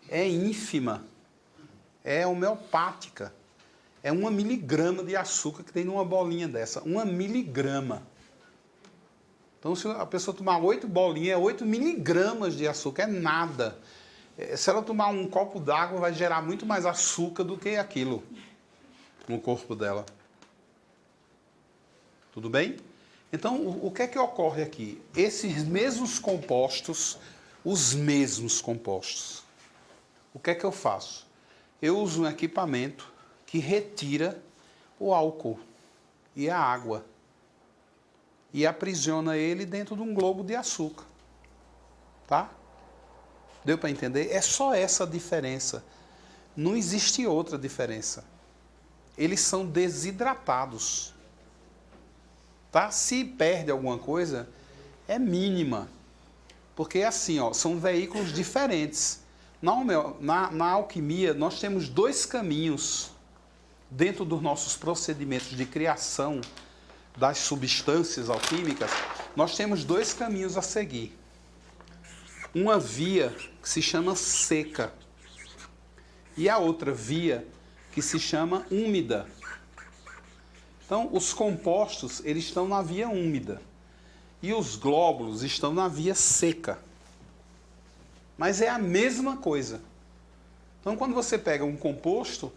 é ínfima, é homeopática. É 1 miligrama de açúcar que tem numa bolinha dessa. 1 miligrama. Então, se a pessoa tomar 8 bolinhas, é 8 miligramas de açúcar, é nada. Se ela tomar um copo d'água, vai gerar muito mais açúcar do que aquilo no corpo dela. Tudo bem? Então, o que é que ocorre aqui? Esses mesmos compostos, os mesmos compostos. O que é que eu faço? Eu uso um equipamento que retira o álcool e a água e aprisiona ele dentro de um globo de açúcar. Tá? Deu para entender? É só essa a diferença. Não existe outra diferença. Eles são desidratados. Tá? Se perde alguma coisa, é mínima. Porque assim, são veículos diferentes. Na alquimia, nós temos 2 caminhos dentro dos nossos procedimentos de criação das substâncias alquímicas. Nós temos 2 caminhos a seguir. Uma via que se chama seca e a outra via que se chama úmida. Então, os compostos, eles estão na via úmida e os glóbulos estão na via seca. Mas é a mesma coisa. Então, quando você pega um composto...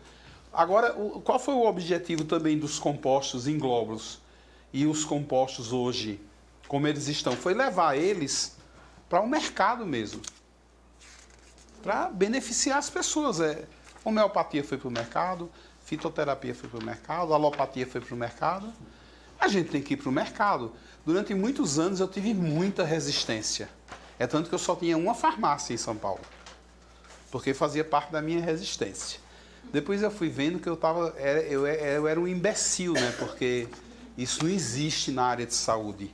Agora, qual foi o objetivo também dos compostos em glóbulos? E os compostos hoje, como eles estão? Foi levar eles para o mercado mesmo. Para beneficiar as pessoas. Homeopatia foi para o mercado, fitoterapia foi para o mercado, alopatia foi para o mercado. A gente tem que ir para o mercado. Durante muitos anos eu tive muita resistência. É tanto que eu só tinha uma farmácia em São Paulo. Porque fazia parte da minha resistência. Depois eu fui vendo que eu era um imbecil, né? Porque isso não existe na área de saúde.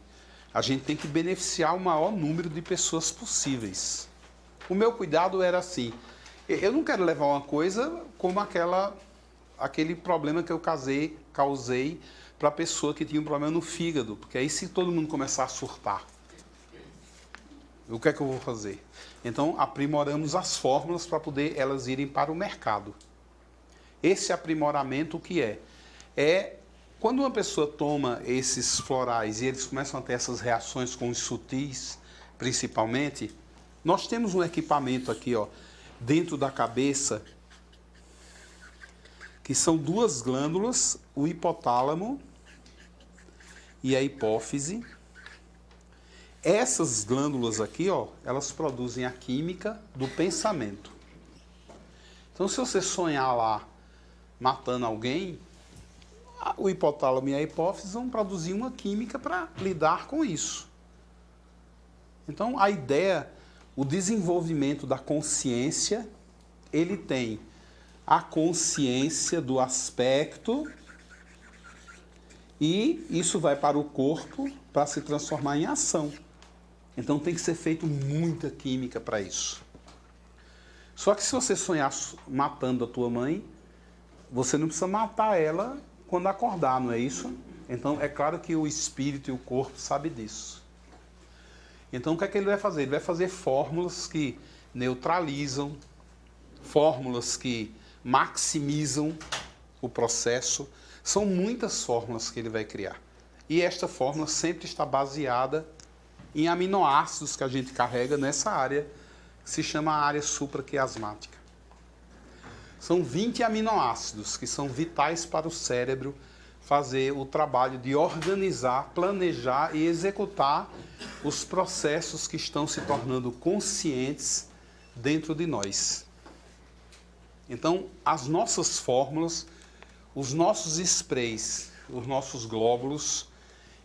A gente tem que beneficiar o maior número de pessoas possíveis. O meu cuidado era assim, eu não quero levar uma coisa como aquele problema que eu causei para a pessoa que tinha um problema no fígado, porque aí se todo mundo começar a surtar, o que é que eu vou fazer? Então, aprimoramos as fórmulas para poder elas irem para o mercado. Esse aprimoramento, o que é? É quando uma pessoa toma esses florais e eles começam a ter essas reações com os sutis, principalmente, nós temos um equipamento aqui, dentro da cabeça, que são 2 glândulas, o hipotálamo e a hipófise. Essas glândulas aqui, elas produzem a química do pensamento. Então, se você sonhar lá matando alguém, o hipotálamo e a hipófise vão produzir uma química para lidar com isso. Então, a ideia, o desenvolvimento da consciência, ele tem a consciência do aspecto e isso vai para o corpo para se transformar em ação. Então, tem que ser feito muita química para isso. Só que se você sonhar matando a tua mãe, você não precisa matar ela quando acordar, não é isso? Então, é claro que o espírito e o corpo sabem disso. Então, o que é que ele vai fazer? Ele vai fazer fórmulas que neutralizam, fórmulas que maximizam o processo. São muitas fórmulas que ele vai criar. E esta fórmula sempre está baseada em aminoácidos que a gente carrega nessa área, que se chama área supraquiasmática. São 20 aminoácidos que são vitais para o cérebro fazer o trabalho de organizar, planejar e executar os processos que estão se tornando conscientes dentro de nós. Então, as nossas fórmulas, os nossos sprays, os nossos glóbulos,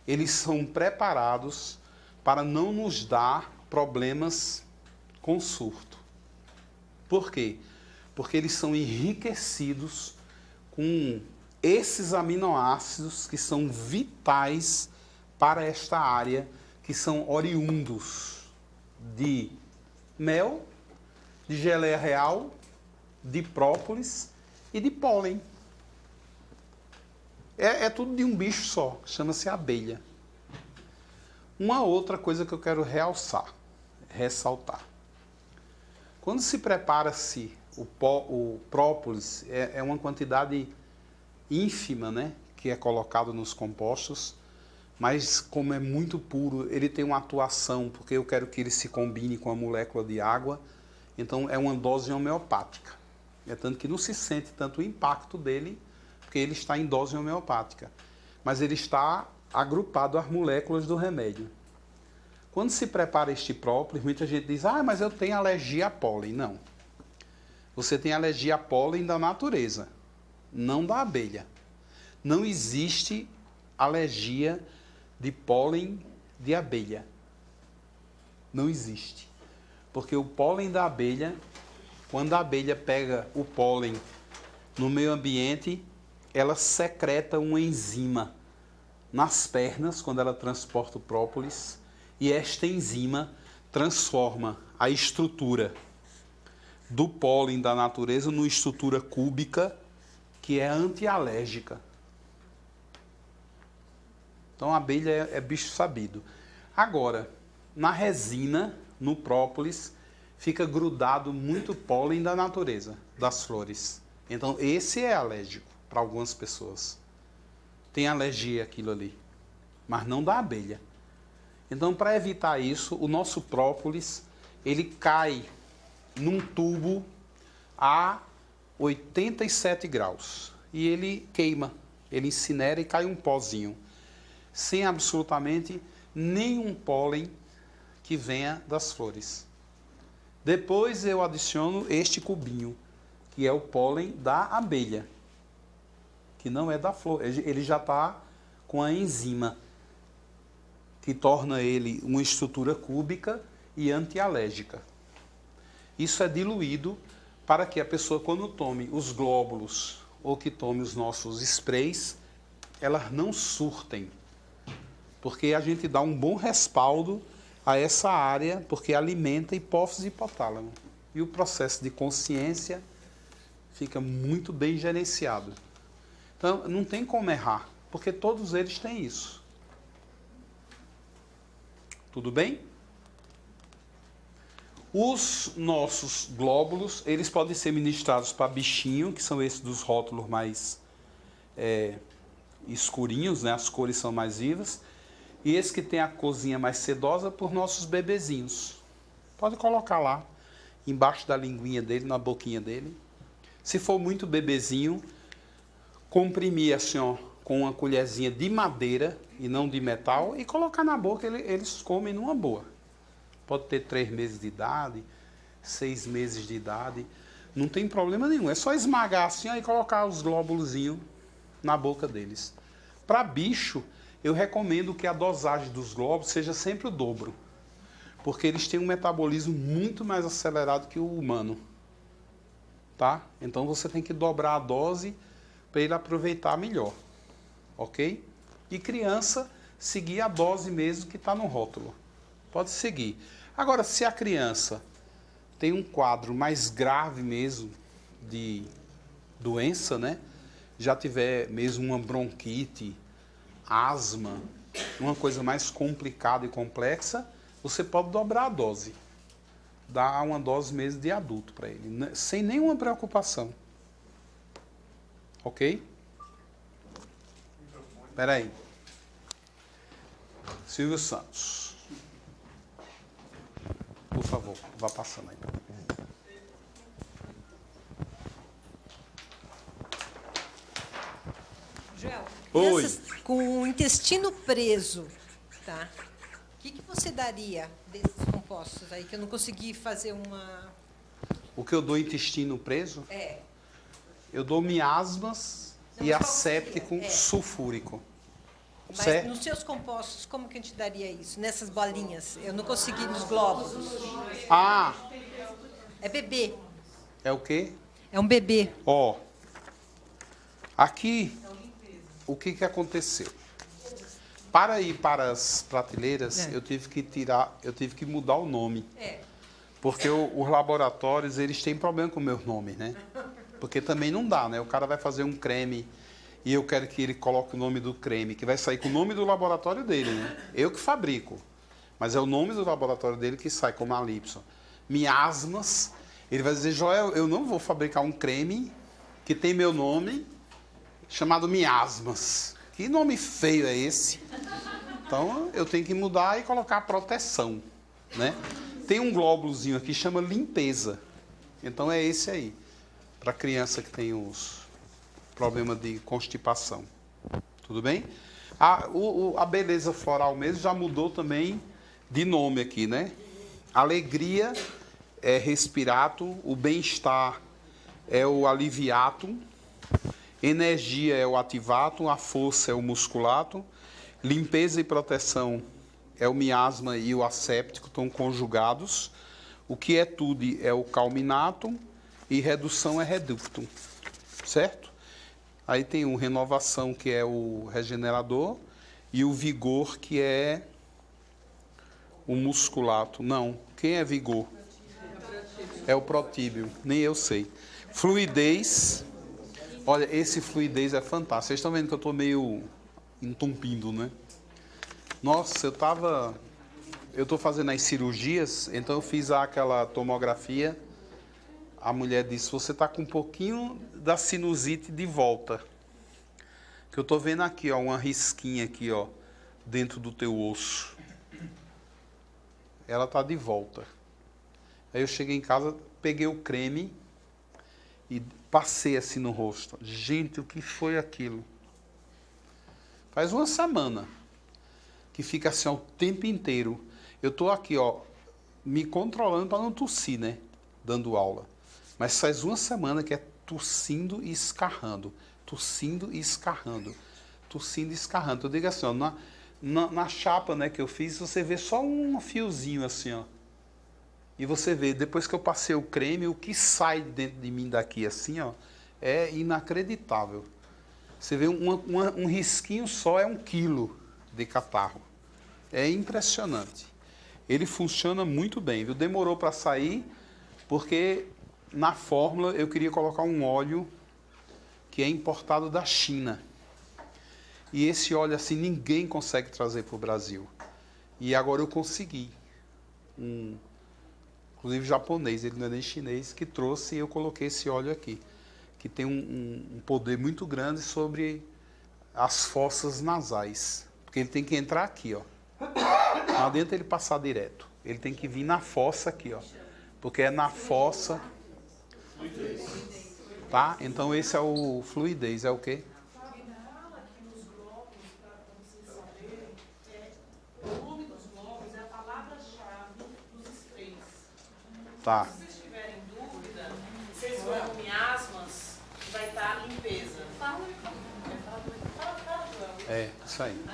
eles são preparados para não nos dar problemas com surto. Por quê? Porque eles são enriquecidos com esses aminoácidos que são vitais para esta área, que são oriundos de mel, de geleia real, de própolis e de pólen. É tudo de um bicho só, chama-se abelha. Uma outra coisa que eu quero ressaltar. Quando se prepara-se o própolis, é uma quantidade ínfima, né, que é colocado nos compostos, mas como é muito puro, ele tem uma atuação, porque eu quero que ele se combine com a molécula de água, então é uma dose homeopática. É tanto que não se sente tanto o impacto dele, porque ele está em dose homeopática, mas ele está agrupado às moléculas do remédio. Quando se prepara este própolis, muita gente diz, mas eu tenho alergia a pólen. Não. Você tem alergia a pólen da natureza, não da abelha. Não existe alergia de pólen de abelha. Não existe. Porque o pólen da abelha, quando a abelha pega o pólen no meio ambiente, ela secreta uma enzima nas pernas, quando ela transporta o própolis, e esta enzima transforma a estrutura do pólen da natureza numa estrutura cúbica que é antialérgica. Então a abelha é bicho sabido. Agora, na resina, no própolis, fica grudado muito pólen da natureza, das flores. Então esse é alérgico para algumas pessoas. Tem alergia aquilo ali, mas não da abelha. Então, para evitar isso, o nosso própolis, ele cai num tubo a 87 graus. E ele queima, ele incinera e cai um pozinho. Sem absolutamente nenhum pólen que venha das flores. Depois eu adiciono este cubinho, que é o pólen da abelha, que não é da flor. Ele já está com a enzima, que torna ele uma estrutura cúbica e antialérgica. Isso é diluído para que a pessoa, quando tome os glóbulos ou que tome os nossos sprays, elas não surtem. Porque a gente dá um bom respaldo a essa área, porque alimenta hipófise e hipotálamo. E o processo de consciência fica muito bem gerenciado. Então, não tem como errar, porque todos eles têm isso. Tudo bem? Os nossos glóbulos, eles podem ser ministrados para bichinho, que são esses dos rótulos mais escurinhos, né? As cores são mais vivas. E esse que tem a corzinha mais sedosa, por nossos bebezinhos. Pode colocar lá, embaixo da linguinha dele, na boquinha dele. Se for muito bebezinho, comprimir assim, ó, com uma colherzinha de madeira e não de metal e colocar na boca, eles comem numa boa. Pode ter 3 meses de idade, 6 meses de idade, não tem problema nenhum. É só esmagar assim ó, e colocar os glóbulozinhos na boca deles. Para bicho, eu recomendo que a dosagem dos glóbulos seja sempre o dobro, porque eles têm um metabolismo muito mais acelerado que o humano. Tá? Então você tem que dobrar a dose para ele aproveitar melhor. Ok? E criança, seguir a dose mesmo que está no rótulo. Pode seguir. Agora, se a criança tem um quadro mais grave mesmo de doença, né? Já tiver mesmo uma bronquite, asma, uma coisa mais complicada e complexa, você pode dobrar a dose. Dar uma dose mesmo de adulto para ele, sem nenhuma preocupação. Ok? Espera aí. Silvio Santos. Vá passando aí. Joel, Oi. com o intestino preso, tá? O que você daria desses compostos aí, que eu não consegui fazer uma... O que eu dou intestino preso? É. Eu dou miasmas Não, e mas qual asséptico seria? É. sulfúrico. Mas Certo? nos seus compostos, como que a gente daria isso? Nessas bolinhas? Eu não consegui nos glóbulos. Ah, É bebê. é o quê? É um bebê. Ó, aqui, o que aconteceu? Para ir para as prateleiras, eu tive que mudar o nome. É. Porque os laboratórios, eles têm problema com o meu nome, né? Porque também não dá, né? O cara vai fazer um creme e eu quero que ele coloque o nome do creme, que vai sair com o nome do laboratório dele, né? Eu que fabrico. Mas é o nome do laboratório dele que sai, como a Lipson. Miasmas. Ele vai dizer, Joel, eu não vou fabricar um creme que tem meu nome, chamado miasmas. Que nome feio é esse? Então, eu tenho que mudar e colocar proteção, né? Tem um glóbulozinho aqui que chama limpeza. Então, é esse aí. Para criança que tem os problemas de constipação. Tudo bem? A beleza floral mesmo já mudou também de nome aqui, né? Alegria é respirato, o bem-estar é o aliviato, energia é o ativato, a força é o musculato, limpeza e proteção é o miasma e o asséptico, estão conjugados. O quietude é o calminato e redução é reductum, certo? Aí tem o renovação, que é o regenerador, e o vigor, que é o musculato. Não, quem é vigor? É o protíbio, nem eu sei. Fluidez, olha, esse fluidez é fantástico. Vocês estão vendo que eu estou meio entumpindo, né? Nossa, eu estou fazendo as cirurgias, então eu fiz aquela tomografia. A mulher disse, você está com um pouquinho da sinusite de volta. Que eu estou vendo aqui, ó, uma risquinha aqui, ó, dentro do teu osso. Ela está de volta. Aí eu cheguei em casa, peguei o creme e passei assim no rosto. Gente, o que foi aquilo? Faz uma semana que fica assim ó, o tempo inteiro. Eu estou aqui, ó, me controlando para não tossir, né? Dando aula. Mas faz uma semana que é tossindo e escarrando. Tossindo e escarrando. Tossindo e escarrando. Eu digo assim, ó, na chapa, né, que eu fiz, você vê só um fiozinho assim, ó. E você vê, depois que eu passei o creme, o que sai dentro de mim daqui assim, ó, é inacreditável. Você vê um risquinho só, é 1 quilo de catarro. É impressionante. Ele funciona muito bem, viu? Demorou para sair, porque na fórmula eu queria colocar um óleo que é importado da China. E esse óleo assim ninguém consegue trazer para o Brasil. E agora eu consegui. Inclusive japonês, ele não é nem chinês, que trouxe e eu coloquei esse óleo aqui. Que tem um poder muito grande sobre as fossas nasais. Porque ele tem que entrar aqui, ó. Não adianta ele passar direto. Ele tem que vir na fossa aqui, ó. Porque é na fossa... Tá? Então esse é o fluidez, é o quê? Fala que nos glóbulos, para vocês saberem, o nome dos glóbulos é a palavra-chave dos sprays. Tá. Se vocês tiverem dúvida, vocês vão no miasmas, vai estar a limpeza. Fala, Joel. É, isso aí.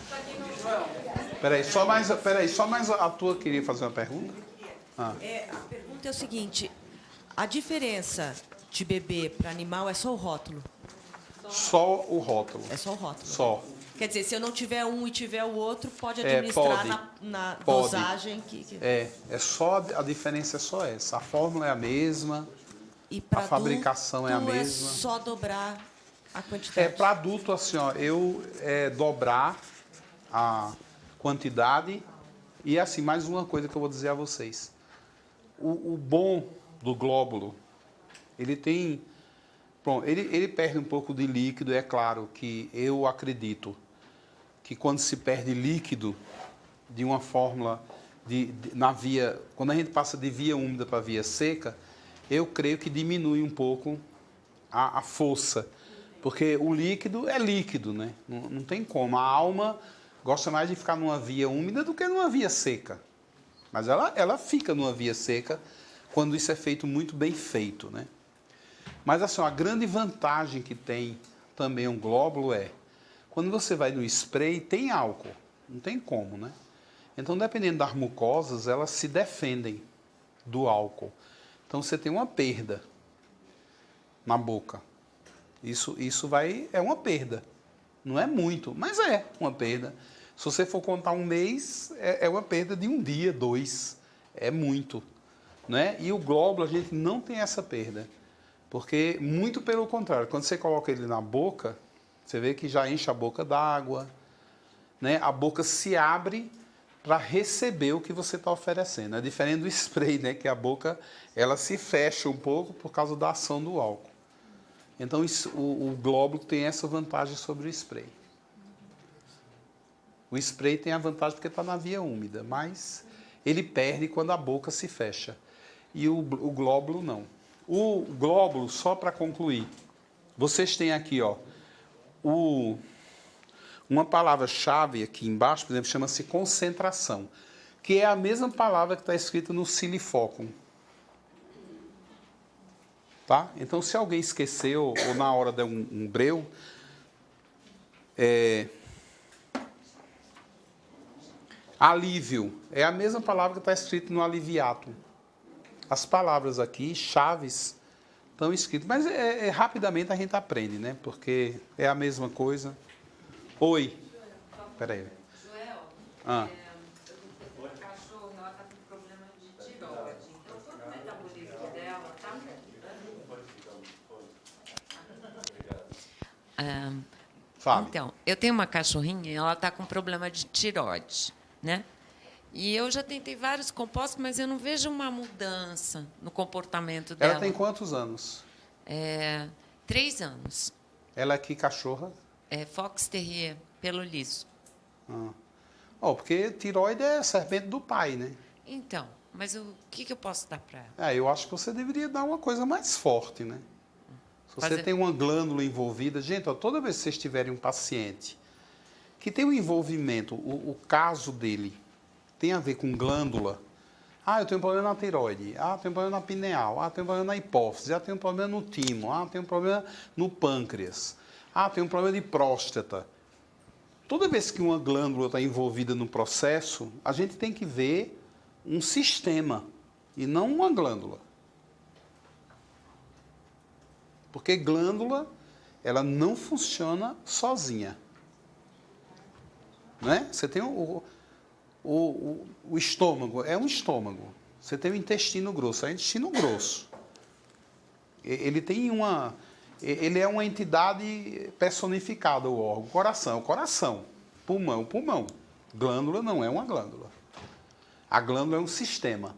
Para quem não Joel. Peraí, só mais a tua queria fazer uma pergunta? A pergunta é o seguinte: a diferença de bebê para animal é só o rótulo? Só o rótulo. É só o rótulo. Só. Quer dizer, se eu não tiver um e tiver o outro, pode administrar pode. na Pode. dosagem que... É só a diferença é só essa. A fórmula é a mesma, E pra a fabricação é a adulto mesma. É só dobrar a quantidade. É para adulto assim, ó, eu dobrar a quantidade e assim mais uma coisa que eu vou dizer a vocês. O bom do glóbulo, ele tem, bom, ele perde um pouco de líquido, é claro que eu acredito que quando se perde líquido de uma fórmula na via, quando a gente passa de via úmida para via seca, eu creio que diminui um pouco a força, porque o líquido é líquido, né? Não tem como. A alma gosta mais de ficar numa via úmida do que numa via seca, mas ela fica numa via seca quando isso é feito muito bem feito, né? Mas assim, a grande vantagem que tem também um glóbulo é, quando você vai no spray, tem álcool, não tem como, né? Então, dependendo das mucosas, elas se defendem do álcool. Então, você tem uma perda na boca. Isso é uma perda. Não é muito, mas é uma perda. Se você for contar um mês, é uma perda de um dia, 2. É muito, né? E o glóbulo, a gente não tem essa perda. Porque, muito pelo contrário, quando você coloca ele na boca, você vê que já enche a boca d'água, né? A boca se abre para receber o que você está oferecendo. É diferente do spray, né? Que a boca ela se fecha um pouco por causa da ação do álcool. Então, o glóbulo tem essa vantagem sobre o spray. O spray tem a vantagem porque está na via úmida, mas ele perde quando a boca se fecha. E o glóbulo não. O glóbulo, só para concluir, vocês têm aqui, ó, uma palavra-chave aqui embaixo, por exemplo, chama-se concentração, que é a mesma palavra que está escrita no silifóculo. Tá? Então, se alguém esqueceu, ou na hora deu um breu, alívio, é a mesma palavra que está escrita no aliviatum. As palavras aqui, chaves, estão escritas, mas rapidamente a gente aprende, né? Porque é a mesma coisa. Oi. Espera aí. Joel, Ah. a cachorra ela está com problema de tireoide. Então, todo o metabolismo dela está Fale. Então, eu tenho uma cachorrinha e ela está com problema de tireoide, né? E eu já tentei vários compostos, mas eu não vejo uma mudança no comportamento dela. Ela tem quantos anos? 3 anos. Ela é que cachorra? É Fox Terrier, pelo liso. Porque tireoide é serpente do pai, né? Então, mas o que eu posso dar para ela? Eu acho que você deveria dar uma coisa mais forte, né? Se você tem uma glândula envolvida... Gente, toda vez que vocês tiverem um paciente que tem um envolvimento, o caso dele tem a ver com glândula. Eu tenho um problema na tireoide. Eu tenho um problema na pineal. Eu tenho um problema na hipófise. Eu tenho um problema no timo. Eu tenho um problema no pâncreas. Tenho um problema de próstata. Toda vez que uma glândula está envolvida no processo, a gente tem que ver um sistema e não uma glândula. Porque glândula, ela não funciona sozinha. Né? Você tem o estômago, é um estômago. Você tem o intestino grosso, é o intestino grosso. Ele é uma entidade personificada, o órgão. Coração é o coração. Pulmão é o pulmão. Glândula não é uma glândula. A glândula é um sistema.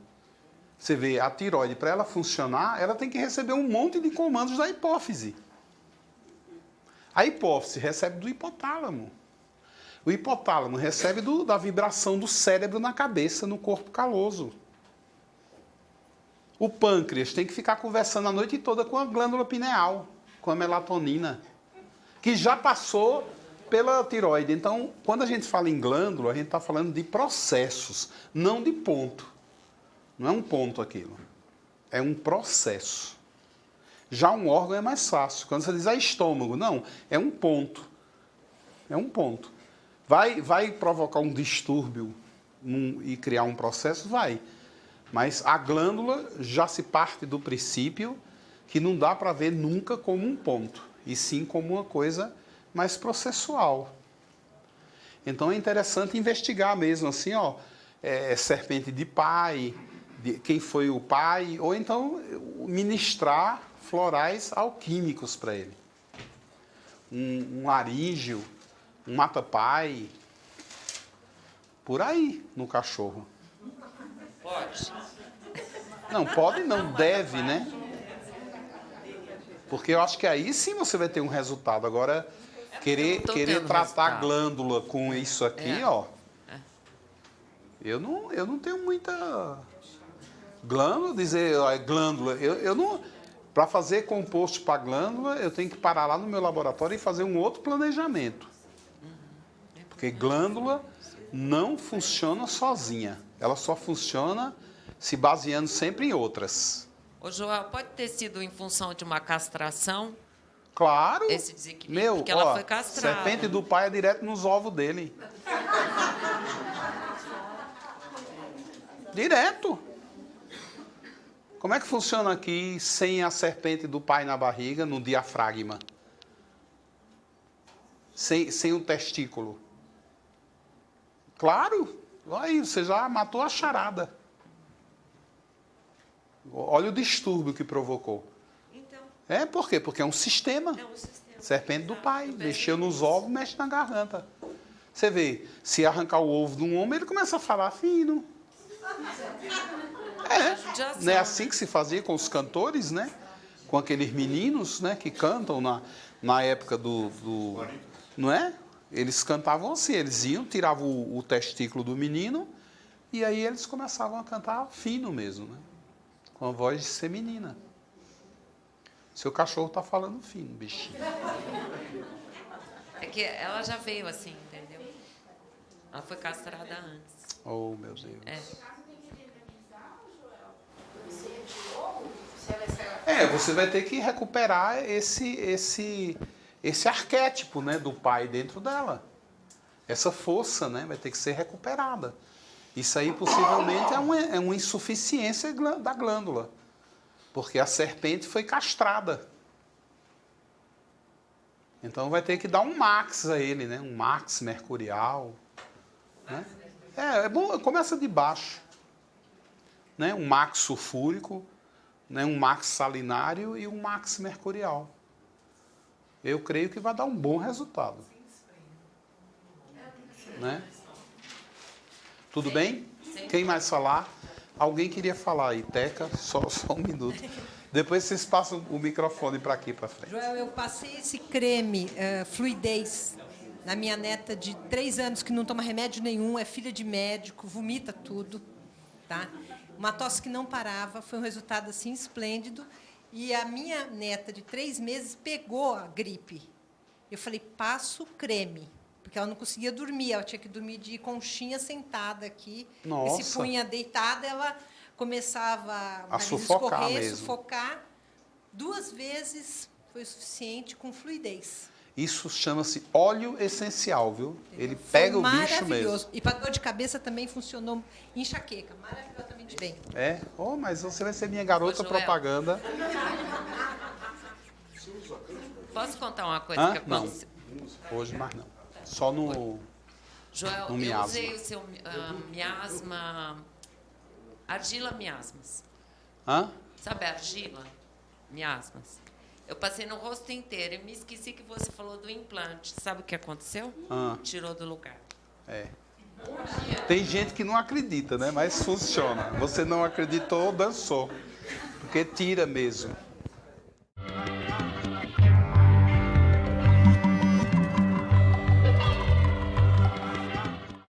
Você vê, a tireoide, para ela funcionar, ela tem que receber um monte de comandos da hipófise. A hipófise recebe do hipotálamo. O hipotálamo recebe da vibração do cérebro na cabeça, no corpo caloso. O pâncreas tem que ficar conversando a noite toda com a glândula pineal, com a melatonina, que já passou pela tireoide. Então, quando a gente fala em glândula, a gente está falando de processos, não de ponto. Não é um ponto aquilo. É um processo. Já um órgão é mais fácil. Quando você diz estômago, não, é um ponto. É um ponto. Vai provocar um distúrbio e criar um processo? Vai. Mas a glândula já se parte do princípio que não dá para ver nunca como um ponto, e sim como uma coisa mais processual. Então é interessante investigar mesmo, assim, serpente de pai, quem foi o pai, ou então ministrar florais alquímicos para ele. Um laríngeo, um mata-pai, por aí, no cachorro. Pode. Não, pode não, deve, né? Porque eu acho que aí sim você vai ter um resultado. Agora, querer tratar a glândula com isso aqui, Eu não tenho muita glândula, dizer, ó, é glândula. Eu não... Para fazer composto para glândula, eu tenho que parar lá no meu laboratório e fazer um outro planejamento. Porque glândula não funciona sozinha. Ela só funciona se baseando sempre em outras. Ô, Joel, pode ter sido em função de uma castração, Claro. esse desequilíbrio, porque ela foi castrada. Serpente do pai é direto nos ovos dele. Direto. Como é que funciona aqui sem a serpente do pai na barriga, no diafragma? Sem o testículo? Claro. Aí, você já matou a charada. Olha o distúrbio que provocou. Então, Por quê? Porque é um sistema. é um sistema. Serpente do pai. Mexeu nos ovos, mexe na garganta. Você vê, se arrancar o ovo de um homem, ele começa a falar fino. Judiação, Não é assim que se fazia com os cantores, né? Com aqueles meninos, né? Que cantam na época do... Não é? Eles cantavam assim, eles iam, tiravam o testículo do menino e aí eles começavam a cantar fino mesmo, né? Com a voz de ser menina. Seu cachorro está falando fino, bichinho. É que ela já veio assim, entendeu? Ela foi castrada antes. Oh, meu Deus. Você vai ter que recuperar esse arquétipo, né, do pai dentro dela. Essa força, né, vai ter que ser recuperada. Isso aí possivelmente é uma insuficiência da glândula. Porque a serpente foi castrada. Então vai ter que dar um max a ele, né? Um max mercurial. Né? É bom, começa de baixo. Né? Um max sulfúrico, né? Um max salinário e um max mercurial. Eu creio que vai dar um bom resultado. Né? Tudo bem? Quem mais falar? Alguém queria falar aí, Teca? Só um minuto. Depois vocês passam o microfone para aqui, para frente. Joel, eu passei esse creme, fluidez, na minha neta de 3 anos, que não toma remédio nenhum, é filha de médico, vomita tudo. Tá? Uma tosse que não parava, foi um resultado assim esplêndido. E a minha neta de 3 meses pegou a gripe. Eu falei, passo creme. Porque ela não conseguia dormir, ela tinha que dormir de conchinha sentada aqui. Nossa. E se punha deitada, ela começava A sufocar escorrer, mesmo. sufocar. 2 vezes foi o suficiente com fluidez. Isso chama-se óleo essencial, viu? Ele pega o bicho mesmo. E para dor de cabeça também funcionou enxaqueca, maravilhosamente bem. Mas você vai ser minha garota Ô, Joel. propaganda. Posso contar uma coisa que aconteceu? Não, hoje mais não. Só no Joel, no eu miasma. usei o seu miasma, argila miasmas. Hã? Sabe a argila miasmas? Eu passei no rosto inteiro e me esqueci que você falou do implante. Sabe o que aconteceu? Tirou do lugar. Tem gente que não acredita, né? Mas funciona. Você não acreditou, dançou. Porque tira mesmo.